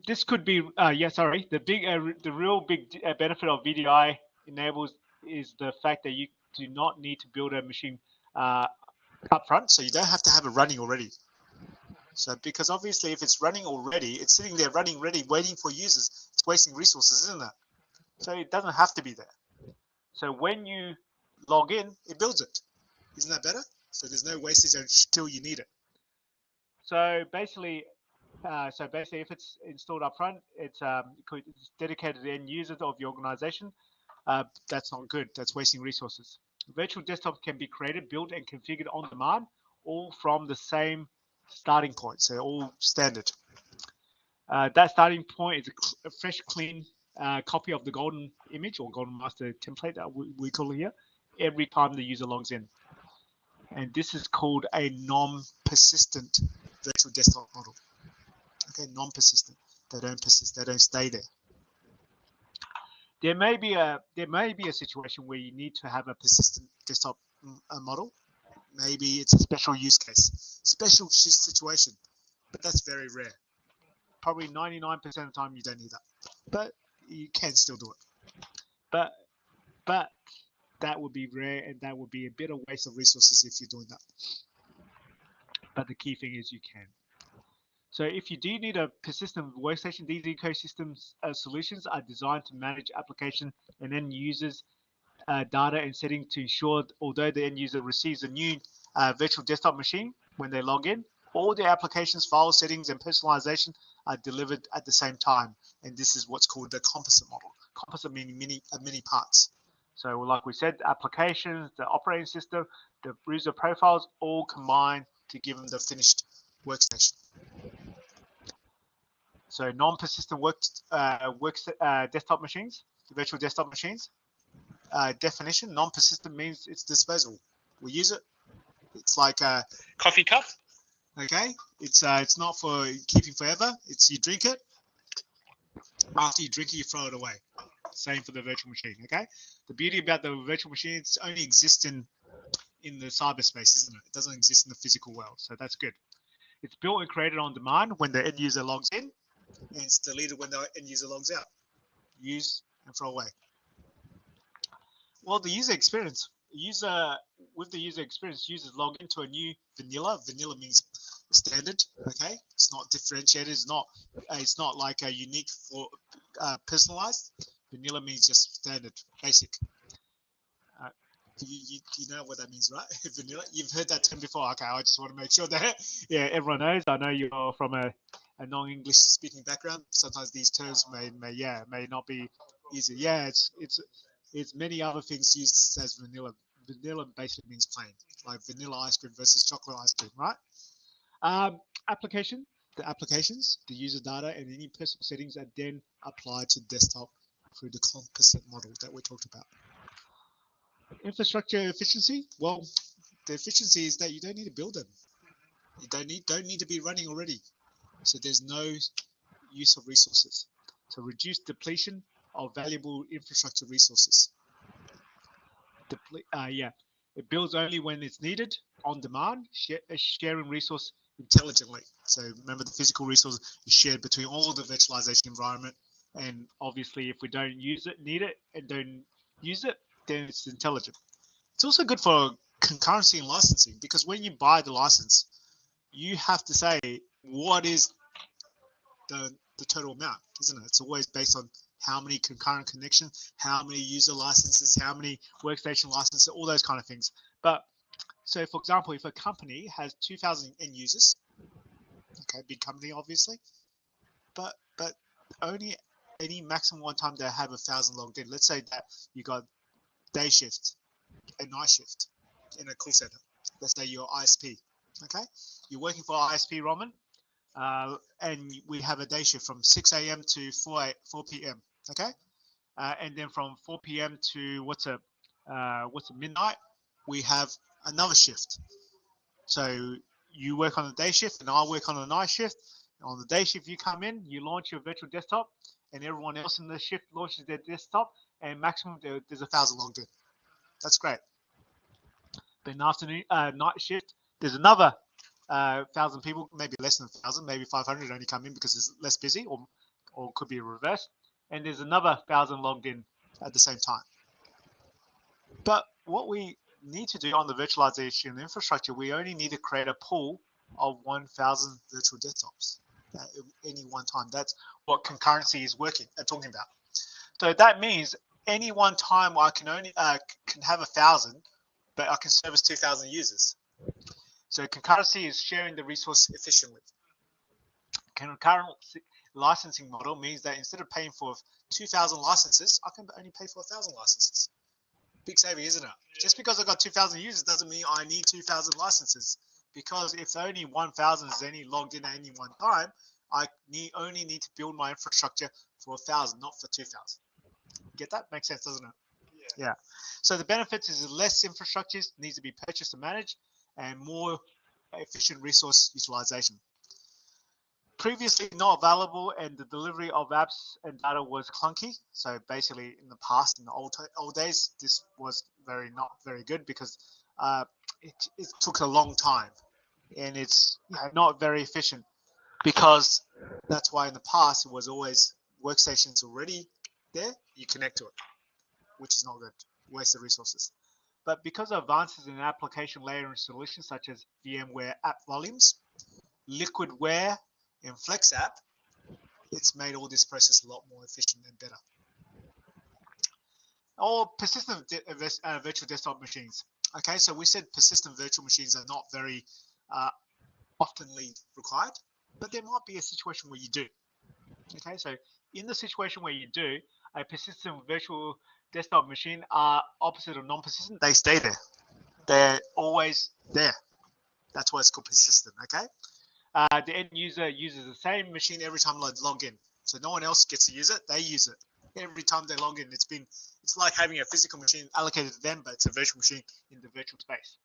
This could be the real big benefit of VDI enables is the fact that you do not need to build a machine up front, so you don't have to have it running already. So because obviously if it's running already, it's sitting there running ready, waiting for users, it's wasting resources, isn't it? So it doesn't have to be there. So when you log in, It builds it. Isn't that better? So there's no wastage until you need it. so basically, if it's installed up front, it's dedicated to end users of the organization. That's not good. That's wasting resources. Virtual desktop can be created, built, and configured on demand, all from the same starting point. So all standard. That starting point is a fresh, clean copy of the golden image or golden master template that we call it here every time the user logs in. And this is called a non-persistent virtual desktop model. Okay, non-persistent. They don't persist. They don't stay there. There may be a situation where you need to have a persistent desktop model. Maybe it's a special use case, special situation, but that's very rare. Probably 99% of the time you don't need that. But you can still do it. But that would be rare, and that would be a bit of waste of resources if you're doing that. But the key thing is you can. So if you do need a persistent workstation, these ecosystem solutions are designed to manage application and end users data and settings to ensure, although the end user receives a new virtual desktop machine when they log in, all the applications, file settings, and personalization are delivered at the same time. And this is what's called the composite model. Composite meaning many parts. So like we said, the applications, the operating system, the user profiles, all combine to give them the finished workstation. So non-persistent desktop machines, virtual desktop machines. Definition: non-persistent means it's disposable. We use it. It's like a coffee cup. Okay, it's not for keeping forever. It's you drink it. After you drink it, you throw it away. Same for the virtual machine. Okay. The beauty about the virtual machine, it only exists in the cyberspace, isn't it? It doesn't exist in the physical world, so that's good. It's built and created on demand when the end user logs in, and it's deleted when the end user logs out. Use and throw away. Well, the user experience. With the user experience, users log into a new vanilla. Vanilla means standard. Okay, it's not differentiated. It's not like a unique for personalized. Vanilla means just standard, basic. You know what that means, right? Vanilla. You've heard that term before. Okay, I just want to make sure that everyone knows. I know you're from a non-English speaking background. Sometimes these terms may not be easy. Yeah, it's many other things used as vanilla. Vanilla basically means plain, like vanilla ice cream versus chocolate ice cream, right? The applications, the user data, and any personal settings are then applied to desktop through the composite model that we talked about. Infrastructure efficiency. Well, the efficiency is that you don't need to build them. You don't need to be running already. So there's no use of resources. So reduce depletion of valuable infrastructure resources. It builds only when it's needed, on demand, sharing resource intelligently. So remember, the physical resource is shared between all of the virtualization environment. And obviously, if we don't use it, need it, and don't use it, then it's intelligent. It's also good for concurrency and licensing, because when you buy the license, you have to say what is the total amount, isn't it? It's always based on how many concurrent connections, how many user licenses, how many workstation licenses, all those kind of things. But so, for example, if a company has 2,000 end users, okay, big company obviously, but only any maximum one time they have 1,000 logged in. Let's say that you got day shift and night shift in a call center. Let's say you're ISP, okay? You're working for ISP, Roman, and we have a day shift from 6 a.m. to 4 p.m. Okay, and then from 4 p.m. to midnight, we have another shift. So you work on the day shift, and I work on the night shift. On the day shift, you come in, you launch your virtual desktop, and everyone else in the shift launches their desktop, and maximum there's 1,000 logged in. That's great. Then afternoon, night shift, there's another 1,000 people, maybe less than 1,000, maybe 500 only come in because it's less busy, or could be a reverse. And there's another 1,000 logged in at the same time. But what we need to do on the virtualization infrastructure, we only need to create a pool of 1,000 virtual desktops at any one time. That's what concurrency is talking about. So that means any one time I can only can have 1,000, but I can service 2,000 users. So concurrency is sharing the resource efficiently. Concurrent licensing model means that instead of paying for 2,000 licenses, I can only pay for 1,000 licenses. Big saving, isn't it? Yeah. Just because I've got 2,000 users doesn't mean I need 2,000 licenses. Because if only 1,000 is any logged in at any one time, I only need to build my infrastructure for 1,000, not for 2,000. Get that? Makes sense, doesn't it? Yeah. So the benefits is less infrastructure needs to be purchased and managed, and more efficient resource utilization. Previously not available, and the delivery of apps and data was clunky. So basically, in the past, in the old days, this was not very good because it took a long time, and it's not very efficient. Because that's why in the past it was always workstations already there, you connect to it, which is not good, waste of resources. But because of advances in application layering solutions such as VMware app volumes, LiquidWare, and FlexApp, it's made all this process a lot more efficient and better. Or persistent virtual desktop machines. Okay, so we said persistent virtual machines are not very oftenly required, but there might be a situation where you do. Okay, so in the situation where you do, a persistent virtual desktop machine are opposite of non-persistent. They stay there. They're always there. That's why it's called persistent, okay? The end user uses the same machine every time they log in. So no one else gets to use it, they use it. Every time they log in, it's like having a physical machine allocated to them, but it's a virtual machine in the virtual space.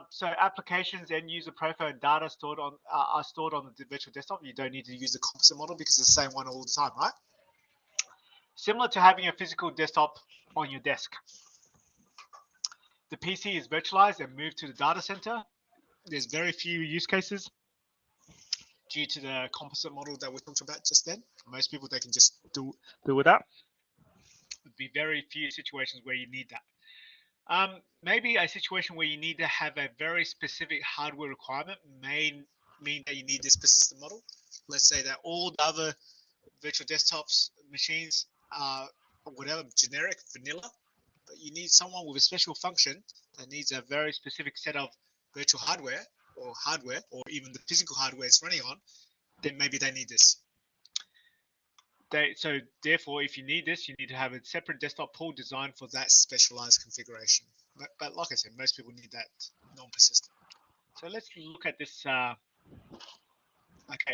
So applications, end user profile, and data are stored on the virtual desktop. You don't need to use the composite model because it's the same one all the time, right? Similar to having a physical desktop on your desk. The PC is virtualized and moved to the data center. There's very few use cases due to the composite model that we talked about just then. Most people, they can just do with that. There'd be very few situations where you need that. Maybe a situation where you need to have a very specific hardware requirement may mean that you need this persistent model. Let's say that all the other virtual desktops machines are whatever, generic, vanilla, but you need someone with a special function that needs a very specific set of virtual hardware, or even the physical hardware it's running on, then maybe they need this. So therefore, if you need this, you need to have a separate desktop pool designed for that specialized configuration. But like I said, most people need that non-persistent. So let's look at this. Okay,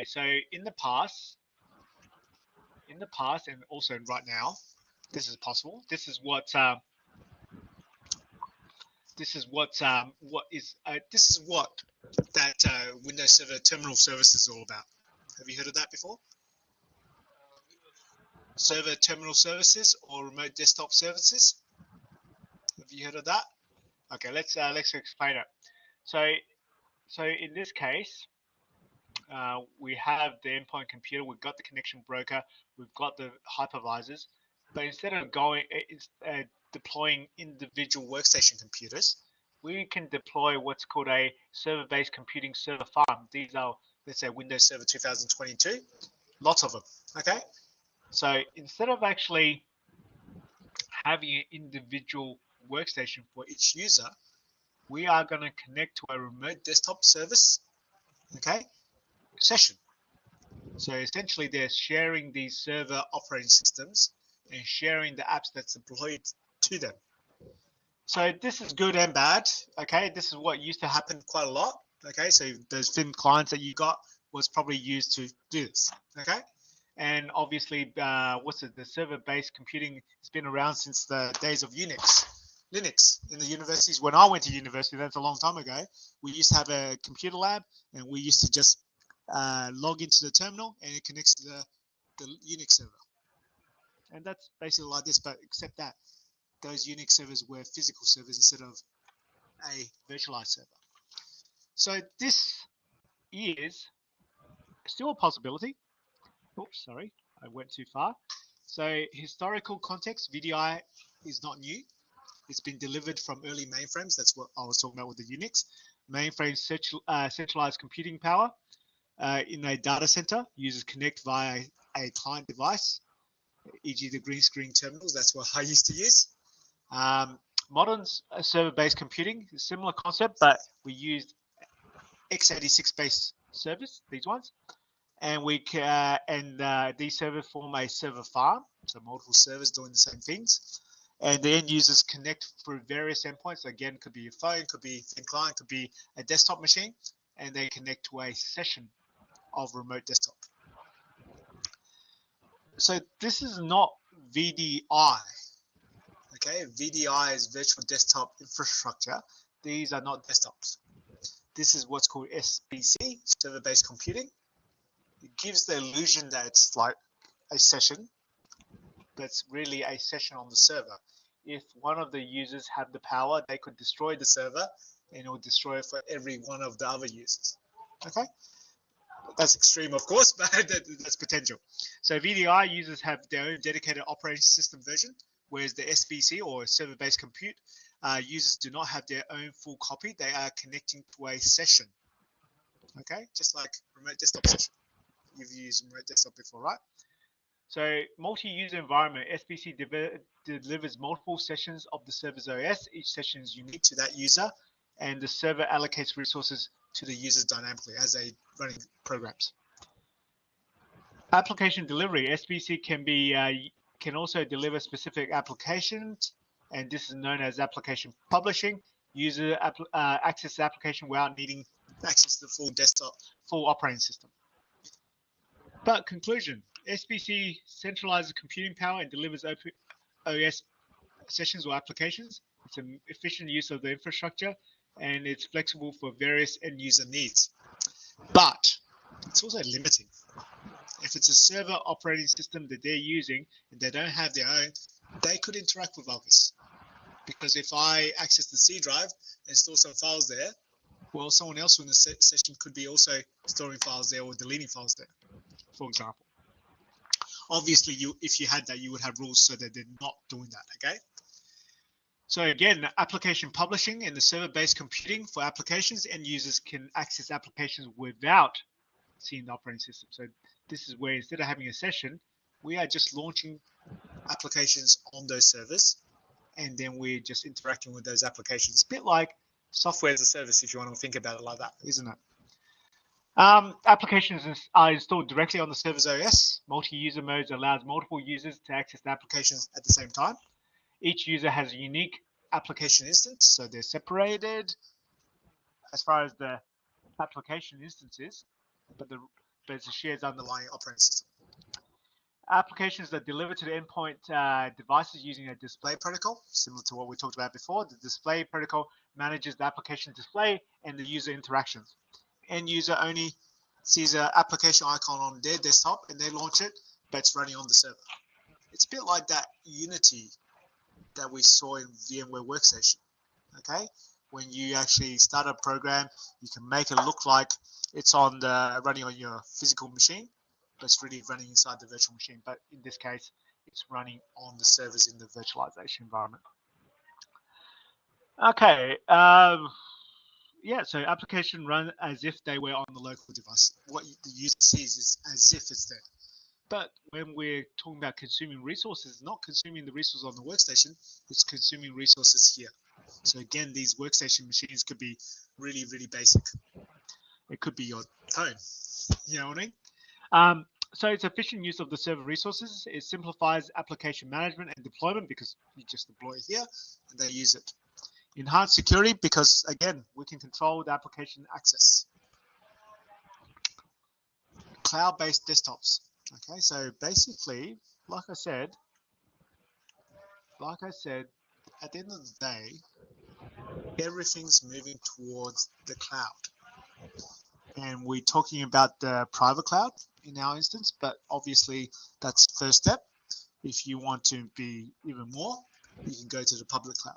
so in the past, and also right now, this is possible. This is what that Windows Server Terminal Service is all about. Have you heard of that before? Server terminal services or remote desktop services. Have you heard of that? Okay, let's explain it. So in this case, we have the endpoint computer, we've got the connection broker, we've got the hypervisors, but instead of deploying individual workstation computers, we can deploy what's called a server-based computing server farm. These are, let's say, Windows Server 2022, lots of them, okay? So instead of actually having an individual workstation for each user, we are going to connect to a remote desktop service, okay, session. So essentially they're sharing these server operating systems and sharing the apps that's deployed to them. So this is good and bad, okay? This is what used to happen quite a lot, okay? So those thin clients that you got was probably used to do this, okay? And obviously, the server-based computing has been around since the days of Linux in the universities. When I went to university, that's a long time ago, we used to have a computer lab, and we used to just log into the terminal, and it connects to the Unix server. And that's basically like this, but except that those Unix servers were physical servers instead of a virtualized server. So this is still a possibility. Oops, sorry, I went too far. So historical context, VDI is not new. It's been delivered from early mainframes. That's what I was talking about with the Unix. Mainframe centralized computing power in a data center, users connect via a client device. e.g. the green screen terminals. That's what I used to use. Modern server-based computing, similar concept, but we used x86-based servers, these ones, and these servers form a server farm, so multiple servers doing the same things. And the end users connect through various endpoints. Again, could be your phone, could be a client, could be a desktop machine, and they connect to a session of remote desktop. So this is not VDI. Okay, VDI is virtual desktop infrastructure. These are not desktops. This is what's called SBC, server-based computing. It gives the illusion that it's like a session, but it's really a session on the server. If one of the users had the power, they could destroy the server, and it would destroy it for every one of the other users. Okay? That's extreme, of course, but that's potential. So VDI users have their own dedicated operating system version, whereas the SBC or server-based compute users do not have their own full copy. They are connecting to a session. Okay, just like remote desktop session. You've used remote desktop before, right? So multi-user environment, SBC delivers multiple sessions of the server's OS. Each session is unique to that user, and the server allocates resources to the users dynamically as they running programs. Application delivery, SBC can also deliver specific applications, and this is known as application publishing. User access the application without needing access to the full desktop, full operating system. But conclusion, SBC centralizes computing power and delivers open OS sessions or applications. It's an efficient use of the infrastructure, and it's flexible for various end user needs. But it's also limiting. If it's a server operating system that they're using and they don't have their own, they could interact with others. Because if I access the C drive and store some files there, well, someone else in the session could be also storing files there or deleting files there, for example. Obviously, if you had that, you would have rules so that they're not doing that, okay? So again, application publishing and the server-based computing for applications, end users can access applications without seeing the operating system. So this is where instead of having a session, we are just launching applications on those servers, and then we're just interacting with those applications. A bit like software as a service, if you want to think about it like that, isn't it? Applications are installed directly on the server's OS. Multi-user modes allows multiple users to access the applications at the same time. Each user has a unique application instance, so they're separated as far as the application instances, but it's a shared underlying operating system. Applications that deliver to the endpoint devices using a display protocol, similar to what we talked about before. The display protocol manages the application display and the user interactions. End user only sees an application icon on their desktop and they launch it, but it's running on the server. It's a bit like that Unity that we saw in VMware Workstation. Okay, when you actually start a program, you can make it look like it's on running on your physical machine, but it's really running inside the virtual machine. But in this case, it's running on the servers in the virtualization environment. Okay. Yeah, so application run as if they were on the local device. What the user sees is as if it's there. But when we're talking about consuming resources, not consuming the resources on the workstation, it's consuming resources here. So again, these workstation machines could be really, really basic. It could be your phone, you know what I mean? So it's efficient use of the server resources. It simplifies application management and deployment because you just deploy it here and they use it. Enhanced security because, again, we can control the application access. Cloud-based desktops. Okay, so basically, like I said, at the end of the day, everything's moving towards the cloud. And we're talking about the private cloud in our instance, but obviously that's the first step. If you want to be even more, you can go to the public cloud.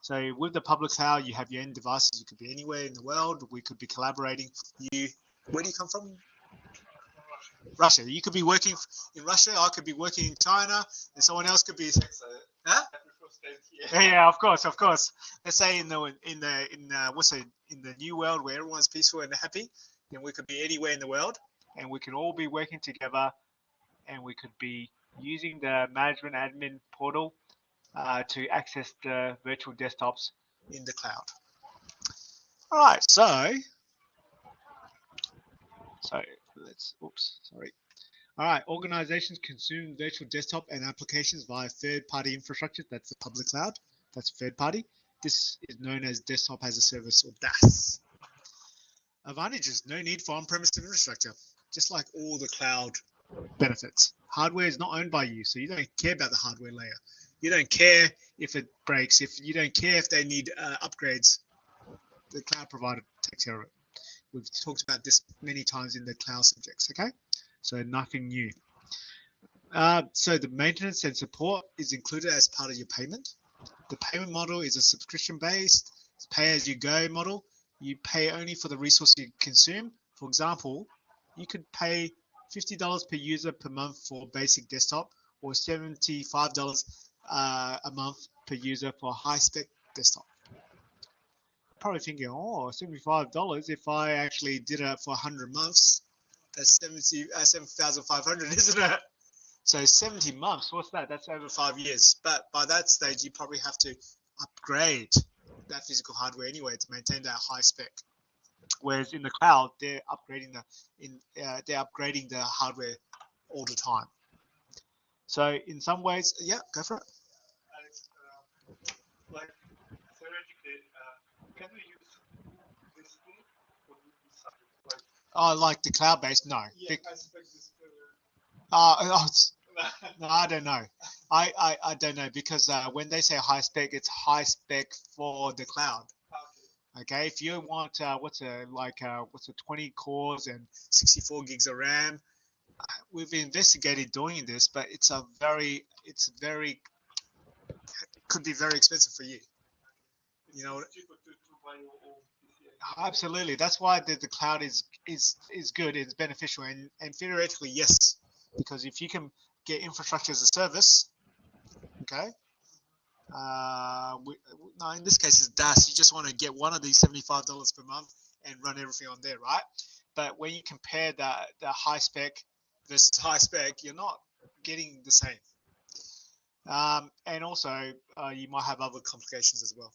So with the public cloud, you have your end devices. You could be anywhere in the world. We could be collaborating. Where do you come from? Russia. You could be working in Russia. I could be working in China, and someone else could be. Huh? Yeah, of course. Let's say in the new world where everyone's peaceful and happy, then we could be anywhere in the world, and we can all be working together, and we could be using the management admin portal to access the virtual desktops in the cloud. All right, so let's, oops, sorry. All right, organizations consume virtual desktop and applications via third-party infrastructure. That's the public cloud. That's third party. This is known as desktop as a service, or DaaS. Advantages: no need for on-premise infrastructure, just like all the cloud benefits. Hardware is not owned by you, so you don't care about the hardware layer. You don't care if it breaks. If you don't care if they need upgrades, the cloud provider takes care of it. We've talked about this many times in the cloud subjects, okay? So nothing new. So the maintenance and support is included as part of your payment. The payment model is a subscription-based, pay-as-you-go model. You pay only for the resource you consume. For example, you could pay $50 per user per month for basic desktop, or $75 a month per user for high-spec desktop. Probably thinking, oh, $75 if I actually did it for 100 months, that's 7,500, isn't it? So 70 months, what's that? That's over 5 years. But by that stage, you probably have to upgrade that physical hardware anyway to maintain that high spec. Whereas in the cloud, they're upgrading the hardware all the time. So in some ways, yeah, go for it. Alex, like theoretically, can we use this tool for this subject? Like, Oh, like the cloud-based? No. yeah, I expect this. No, I don't know. I don't know, because when they say high spec, it's high spec for the cloud. Okay, if you want what's a 20 cores and 64 gigs of RAM, we've investigated doing this, but it could be very expensive for you. You know, cheaper to buy your own PC. absolutely. That's why the cloud is good. It's beneficial, and theoretically, yes, because if you can get infrastructure as a service, okay. No, in this case, it's DaaS. You just want to get one of these $75 per month and run everything on there, right? But when you compare the high spec versus high spec, you're not getting the same. And also, you might have other complications as well,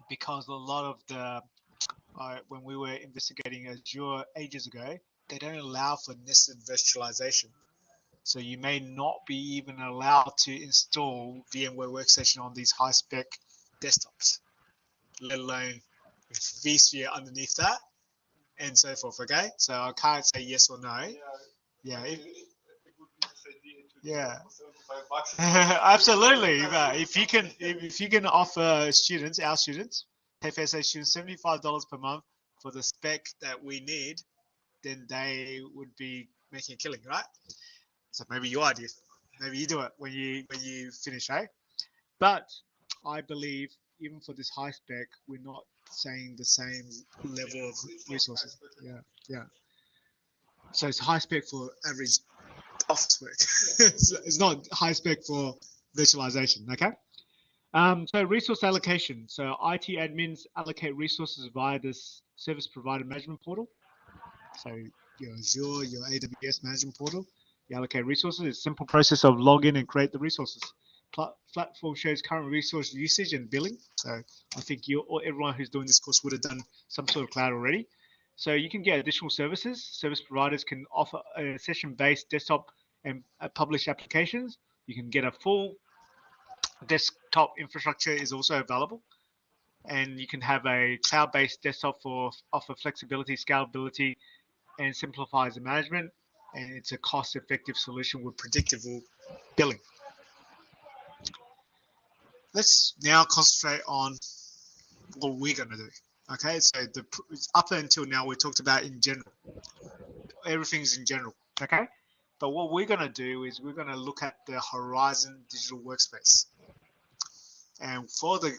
because a lot of the when we were investigating Azure ages ago, they don't allow for nested virtualization. So you may not be even allowed to install VMware Workstation on these high-spec desktops, let alone vSphere underneath that, and so forth, okay? So I can't say yes or no. Yeah. Yeah. Absolutely. If you can offer students, our students, FSA students, $75 per month for the spec that we need, then they would be making a killing, right? So maybe your idea, maybe you do it when you finish, right? But I believe even for this high spec, we're not saying the same level of resources. Yeah. So it's high spec for average office work. It's not high spec for virtualization. Okay. So resource allocation. So IT admins allocate resources via this service provider management portal. So your Azure, your AWS management portal. You allocate resources. It's a simple process of log in and create the resources. Platform shows current resource usage and billing. So I think everyone who's doing this course would have done some sort of cloud already. So you can get additional services. Service providers can offer a session-based desktop and publish applications. You can get a full desktop infrastructure is also available. And you can have a cloud-based desktop for offer flexibility, scalability, and simplifies the management, and it's a cost-effective solution with predictable billing. Let's now concentrate on what we're going to do. Okay, so up until now we talked about in general. Everything's in general. Okay, but what we're going to do is we're going to look at the Horizon Digital Workspace. And for the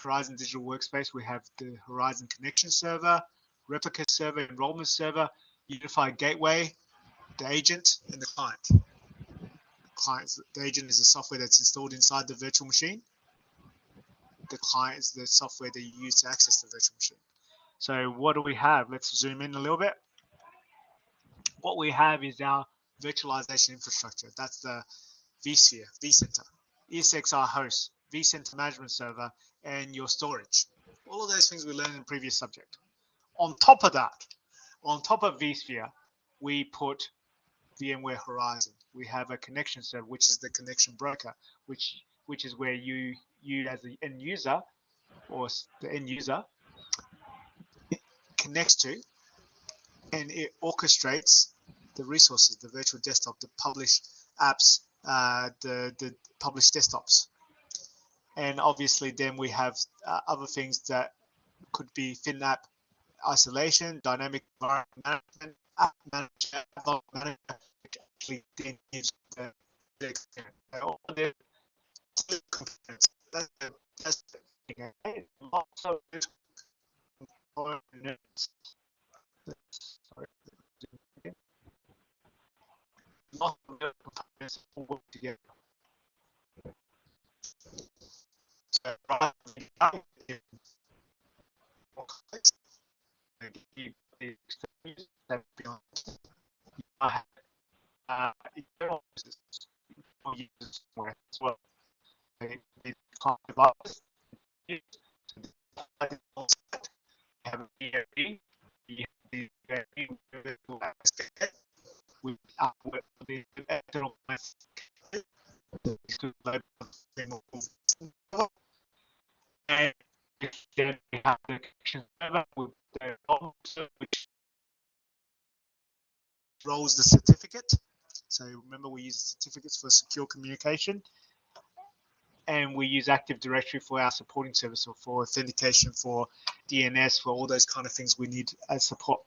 Horizon Digital Workspace, we have the Horizon Connection Server, Replica Server, Enrollment Server, Unified Gateway, the agent, and the client. The agent is the software that's installed inside the virtual machine. The client is the software that you use to access the virtual machine. So what do we have? Let's zoom in a little bit. What we have is our virtualization infrastructure. That's the vSphere, vCenter, ESXi host, vCenter management server, and your storage. All of those things we learned in the previous subject. On top of that, on top of vSphere, we put VMware Horizon. We have a connection server, which is the connection broker, which is where you as the end user or the end user connects to, and it orchestrates the resources, the virtual desktop, the published apps, the published desktops. And obviously then we have other things that could be FinApp isolation, dynamic environment management, app manager, advanced manager, which actually then gives the experience. So all the two components. That's the thing. Okay? Lots of components. Sorry. Lots of the components all work together. So rather than more complex, you that beyond internal users somewhere as well. It's kind of device. Have a VMware, you have the virtual access with the external and then we have the connection server with the which rolls the certificate. So remember, we use certificates for secure communication, and we use Active Directory for our supporting service, or for authentication, for DNS, for all those kind of things we need as support.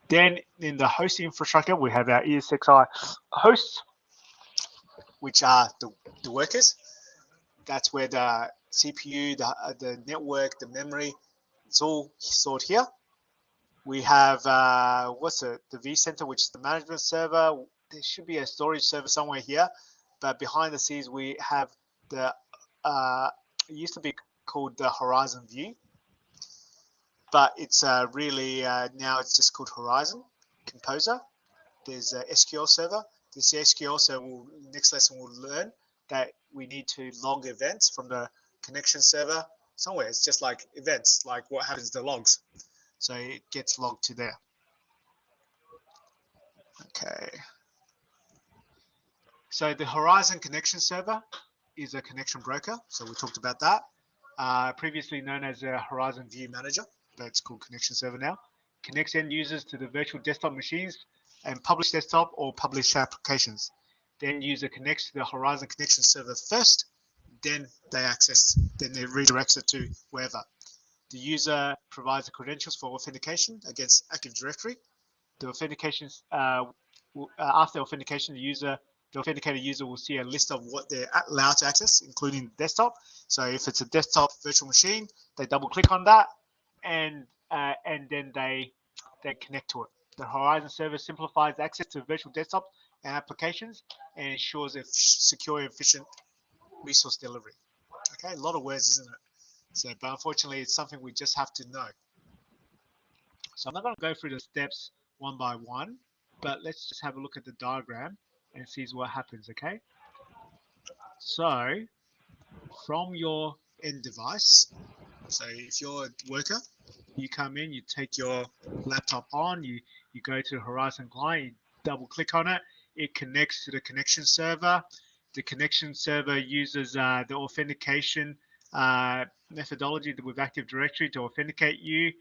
Then in the hosting infrastructure, we have our ESXi hosts, which are the workers. That's where the CPU, the network, the memory, it's all stored here. We have the vCenter, which is the management server. There should be a storage server somewhere here, but behind the scenes we have the it used to be called the Horizon View, but it's really now it's just called Horizon Composer. There's a SQL server. This SQL server, next lesson we'll learn that we need to log events from the connection server somewhere. It's just like events, like what happens to logs. So it gets logged to there. Okay. So the Horizon connection server is a connection broker. So we talked about that. Previously known as a Horizon View Manager, but it's called connection server now. Connects end users to the virtual desktop machines and publish desktop or publish applications. The end user connects to the Horizon connection server first, then they redirects it to wherever. The user provides the credentials for authentication against Active Directory. The authentication, after authentication, the authenticated user will see a list of what they're allowed to access, including desktop. So if it's a desktop virtual machine, they double click on that, and then they connect to it. The Horizon server simplifies access to virtual desktops and applications and ensures a secure and efficient resource delivery. Okay, a lot of words, isn't it? So, but unfortunately, it's something we just have to know. So I'm not going to go through the steps one by one, but let's just have a look at the diagram and see what happens, okay? So from your end device, so if you're a worker, you come in, you take your laptop on, you go to the Horizon client, you double click on it, it connects to the connection server. The connection server uses the authentication methodology with Active Directory to authenticate you.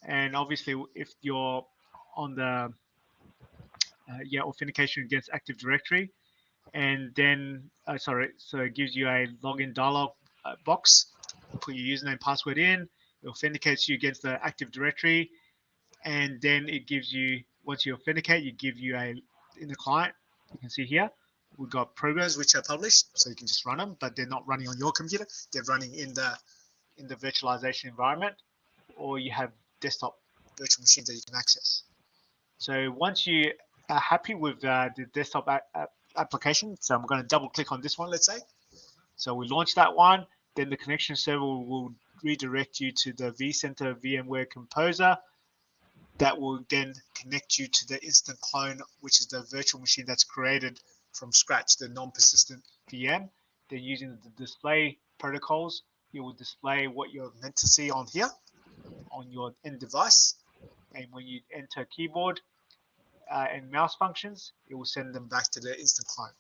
And obviously, if you're on the authentication against Active Directory, and then so it gives you a login dialog box. You put your username, password in. It authenticates you against the Active Directory, and then it gives you, once you authenticate, in the client. You can see here we've got programs which are published, so you can just run them, but they're not running on your computer. They're running in the virtualization environment, or you have desktop virtual machines that you can access. So once you are happy with the desktop application, so I'm going to double click on this one, let's say. So we launch that one, then the connection server will redirect you to the vCenter VMware Composer. that will then connect you to the instant clone, which is the virtual machine that's created from scratch, the non-persistent VM. Then using the display protocols, it will display what you're meant to see on here, on your end device. And when you enter keyboard and mouse functions, it will send them back to the instant clone.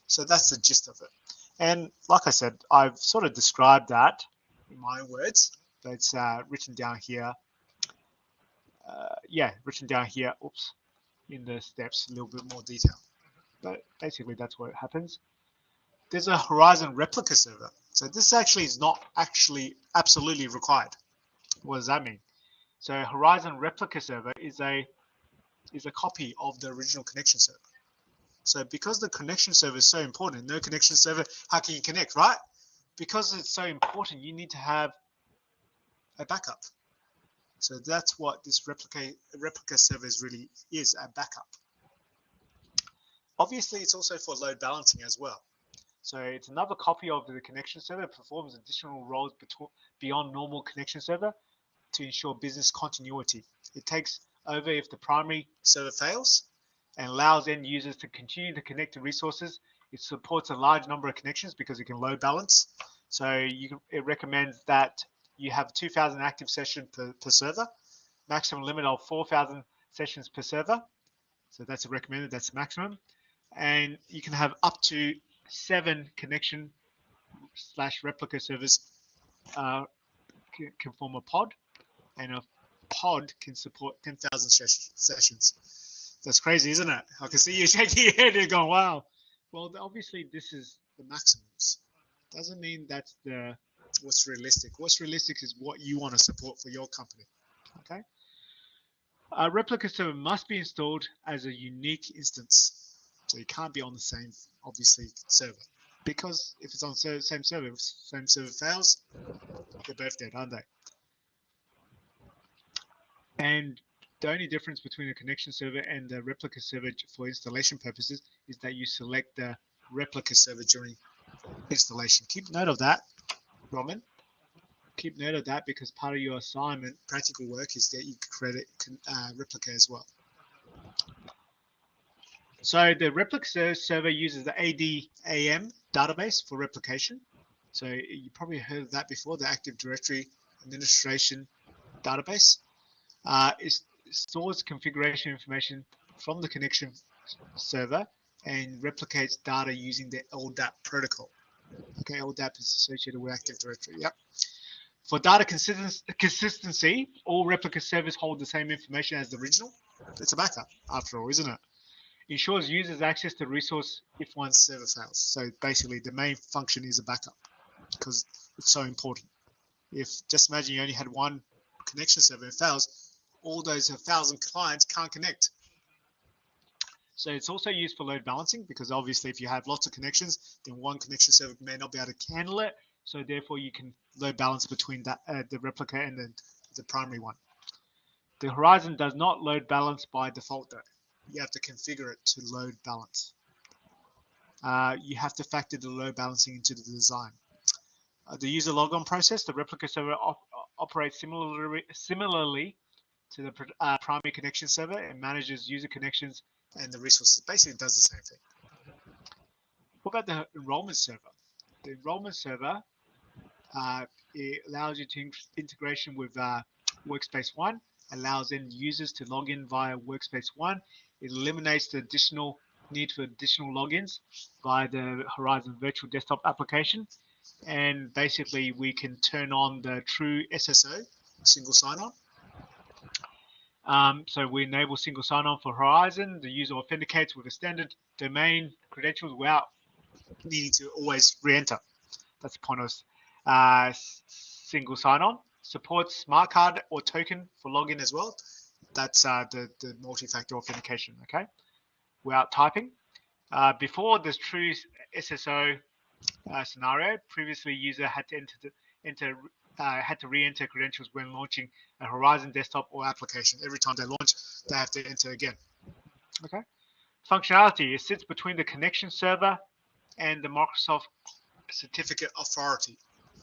So that's the gist of it. And like I said, I've sort of described that in my own words, but it's written down here. Written down here, oops, in the steps, a little bit more detail. But basically that's what happens. There's a Horizon replica server. So this actually is not actually absolutely required. What does that mean? So Horizon replica server is a copy of the original connection server. So because the connection server is so important, no connection server, how can you connect, right? Because it's so important, you need to have a backup. So that's what this replica server really is, a backup. Obviously, it's also for load balancing as well. So it's another copy of the connection server, performs additional roles beyond normal connection server to ensure business continuity. It takes over if the primary server fails and allows end users to continue to connect to resources. It supports a large number of connections because it can load balance. So it recommends that you have 2,000 active sessions per server, maximum limit of 4,000 sessions per server. So that's recommended, that's maximum. And you can have up to 7 connection/replica servers can form a pod, and a pod can support 10,000 sessions. That's crazy, isn't it? I can see you shaking your head and going, wow. Well, obviously this is the maximums. Doesn't mean that's what's realistic. What's realistic is what you want to support for your company. Okay. A replica server must be installed as a unique instance. So it can't be on the same, obviously, server. Because if it's on the same server, if the same server fails, they're both dead, aren't they? And the only difference between a connection server and the replica server for installation purposes is that you select the replica server during installation. Keep note of that, Roman. Keep note of that because part of your assignment, practical work, is that you create a replica as well. So the replica server uses the ADAM database for replication. So you probably heard of that before, the Active Directory Administration database. It stores configuration information from the connection server and replicates data using the LDAP protocol. Okay, LDAP is associated with Active Directory. Yep. For data consistency, all replica servers hold the same information as the original. It's a backup, after all, isn't it? Ensures users access to resource if one server fails. So basically, the main function is a backup because it's so important. If just imagine you only had one connection server and fails, all those 1,000 clients can't connect. So it's also used for load balancing because obviously if you have lots of connections, then one connection server may not be able to handle it. So therefore you can load balance between that, the replica and then the primary one. The Horizon does not load balance by default though. You have to configure it to load balance. You have to factor the load balancing into the design. The user logon process, the replica server operates similarly to the primary connection server and manages user connections and the resources. Basically, it does the same thing. What about the enrollment server? The enrollment server it allows you to integration with Workspace ONE, allows end users to log in via Workspace ONE. It eliminates the need for additional logins via the Horizon Virtual Desktop application. And basically, we can turn on the true SSO, single sign-on. So we enable single sign-on for Horizon. The user authenticates with a standard domain credentials without needing to always re-enter. That's the point of single sign-on. Supports smart card or token for login as well. That's the multi-factor authentication, okay? Without typing. Before this true SSO scenario, previously user had to had to re-enter credentials when launching a Horizon desktop or application. Every time they launch, they have to enter again. Okay. Functionality, it sits between the connection server and the Microsoft certificate authority.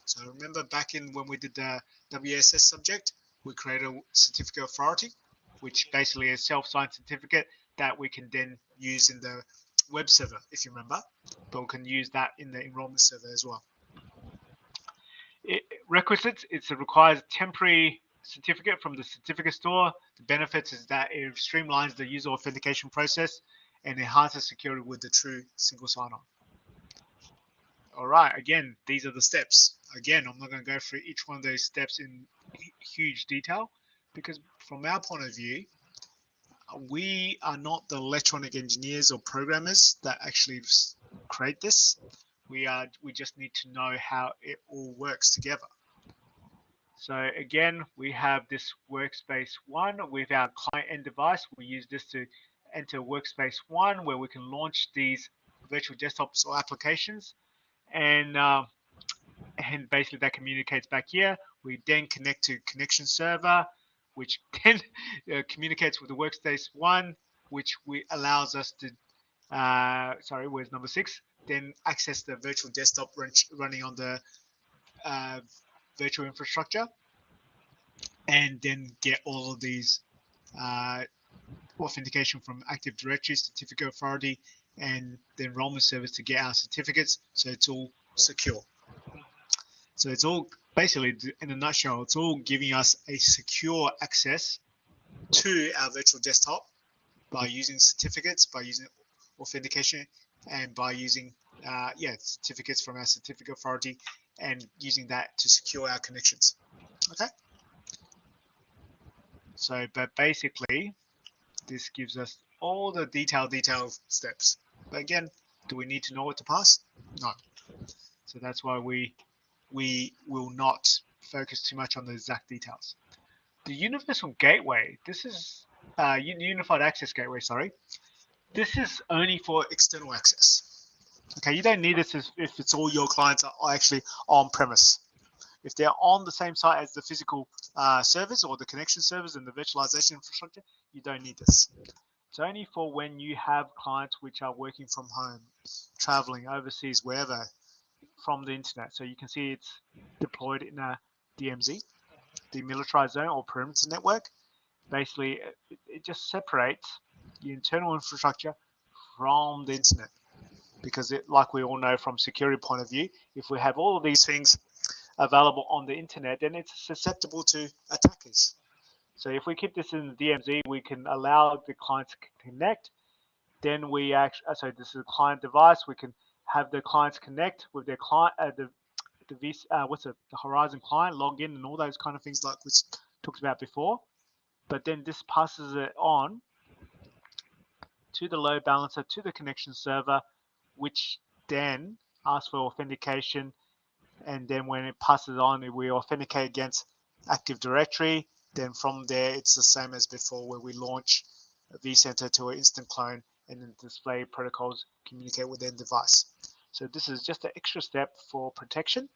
So remember back in when we did the WSS subject, we created a certificate authority. which basically is self-signed certificate that we can then use in the web server, if you remember, but we can use that in the enrollment server as well. Requisites, it requires temporary certificate from the certificate store. The benefits is that it streamlines the user authentication process and enhances security with the true single sign-on. All right, again, these are the steps. Again, I'm not going to go through each one of those steps in huge detail because from our point of view, we are not the electronic engineers or programmers that actually create this. We just need to know how it all works together. So again, we have this workspace 1 with our client end device. We use this to enter workspace 1 where we can launch these virtual desktops or applications, and basically that communicates back here. We then connect to connection server, which then communicates with the workspace 1, which allows us to sorry, where's number 6? Then access the virtual desktop running on the virtual infrastructure, and then get all of these authentication from Active Directory, Certificate Authority, and the enrollment service to get our certificates, so it's all secure. So it's all basically, in a nutshell, it's all giving us a secure access to our virtual desktop by using certificates, by using authentication, and by using certificates from our certificate authority, and using that to secure our connections. Okay. So, but basically, this gives us all the detailed steps. But again, do we need to know what to pass? No. So that's why we will not focus too much on the exact details. The Universal Gateway, this is Unified Access Gateway, sorry. This is only for external access. Okay, you don't need this if it's all your clients are actually on premise. If they're on the same site as the physical servers or the connection servers and the virtualization infrastructure, you don't need this. It's only for when you have clients which are working from home, traveling overseas, wherever, from the internet. So you can see it's deployed in a DMZ, demilitarized zone or perimeter network. Basically, it just separates the internal infrastructure from the internet, because like we all know from security point of view, if we have all of these things available on the internet, then it's susceptible to attackers. So if we keep this in the DMZ, we can allow the clients to connect. Then we actually, so this is a client device. We can have the clients connect with their client, the Horizon client, log in, and all those kind of things like we talked about before. But then this passes it on to the load balancer, to the connection server, which then asks for authentication. And then when it passes on, we authenticate against Active Directory. Then from there, it's the same as before, where we launch a vCenter to an instant clone, and then display protocols communicate with the end device. So this is just an extra step for protection,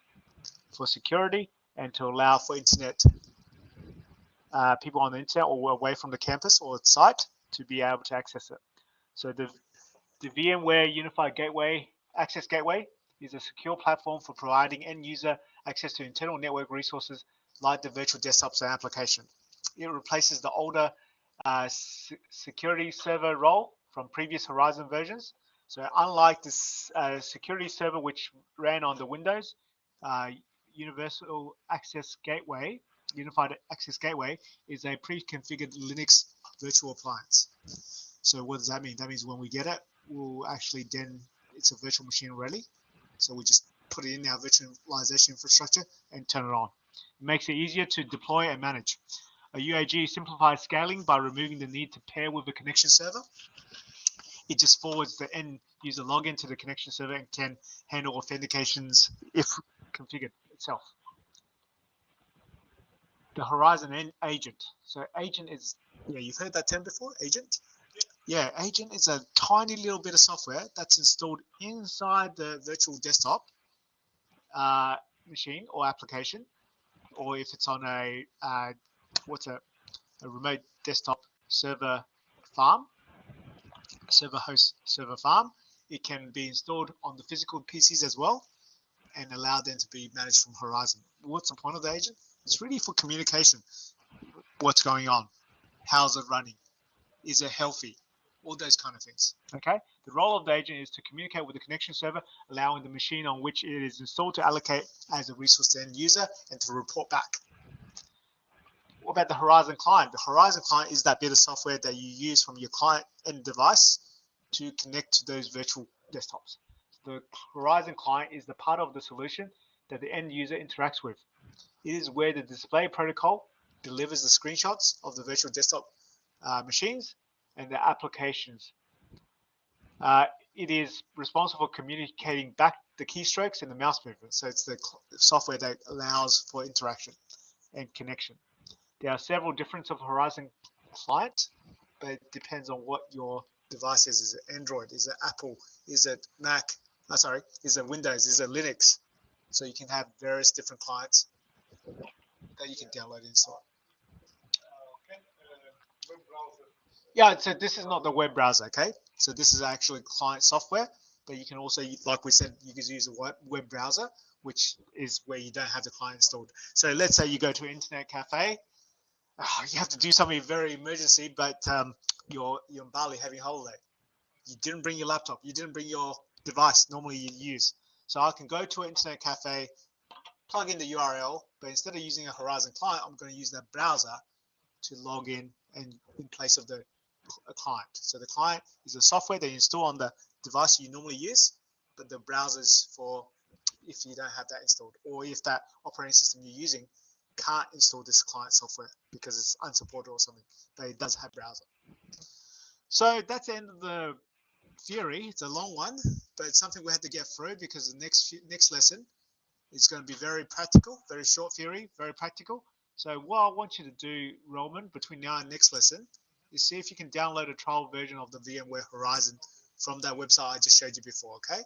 for security, and to allow for internet people on the internet or away from the campus or site to be able to access it. So the VMware Unified Gateway Access Gateway is a secure platform for providing end user access to internal network resources like the virtual desktops and application. It replaces the older security server role from previous Horizon versions. So unlike this security server which ran on the Windows, Universal Access Gateway, Unified Access Gateway is a pre-configured Linux virtual appliance. So what does that mean? That means when we get it, we'll actually then, it's a virtual machine ready. So we just put it in our virtualization infrastructure and turn it on. It makes it easier to deploy and manage. A UAG simplifies scaling by removing the need to pair with a connection server. It just forwards the end user login to the connection server and can handle authentications if configured itself. The Horizon Agent. So agent is, you've heard that term before, agent? Yeah, agent is a tiny little bit of software that's installed inside the virtual desktop machine or application, or if it's on a remote desktop server farm, server host server farm, it can be installed on the physical PCs as well and allow them to be managed from Horizon. What's the point of the agent? It's really for communication. What's going on? How's it running? Is it healthy? All those kind of things. Okay. The role of the agent is to communicate with the connection server, allowing the machine on which it is installed to allocate as a resource to end user and to report back. What about the Horizon client? The Horizon client is that bit of software that you use from your client and device to connect to those virtual desktops. The Horizon client is the part of the solution that the end user interacts with. It is where the display protocol delivers the screenshots of the virtual desktop machines and the applications. It is responsible for communicating back the keystrokes and the mouse movement. So it's the software that allows for interaction and connection. There are several differences of Horizon client, but it depends on what your device is. Is it Android? Is it Apple? Is it Mac? Is it Windows? Is it Linux? So you can have various different clients that you can download and install. Web browser. Yeah, so this is not the web browser, okay? So this is actually client software, but you can also, like we said, you can use a web browser, which is where you don't have the client installed. So let's say you go to an internet cafe. You have to do something very emergency, but you're in Bali having a holiday. You didn't bring your laptop. You didn't bring your device normally you use. So I can go to an internet cafe, plug in the URL, but instead of using a Horizon client, I'm going to use that browser to log in and in place of the client. So the client is a software that you install on the device you normally use, but the browser's for if you don't have that installed, or if that operating system you're using can't install this client software because it's unsupported or something, but it does have browser. So that's the end of the theory. It's a long one, but it's something we had to get through because the next lesson is going to be very practical, very short theory, very practical. So what I want you to do, Roman, between now and next lesson, is see if you can download a trial version of the VMware Horizon from that website I just showed you before, okay?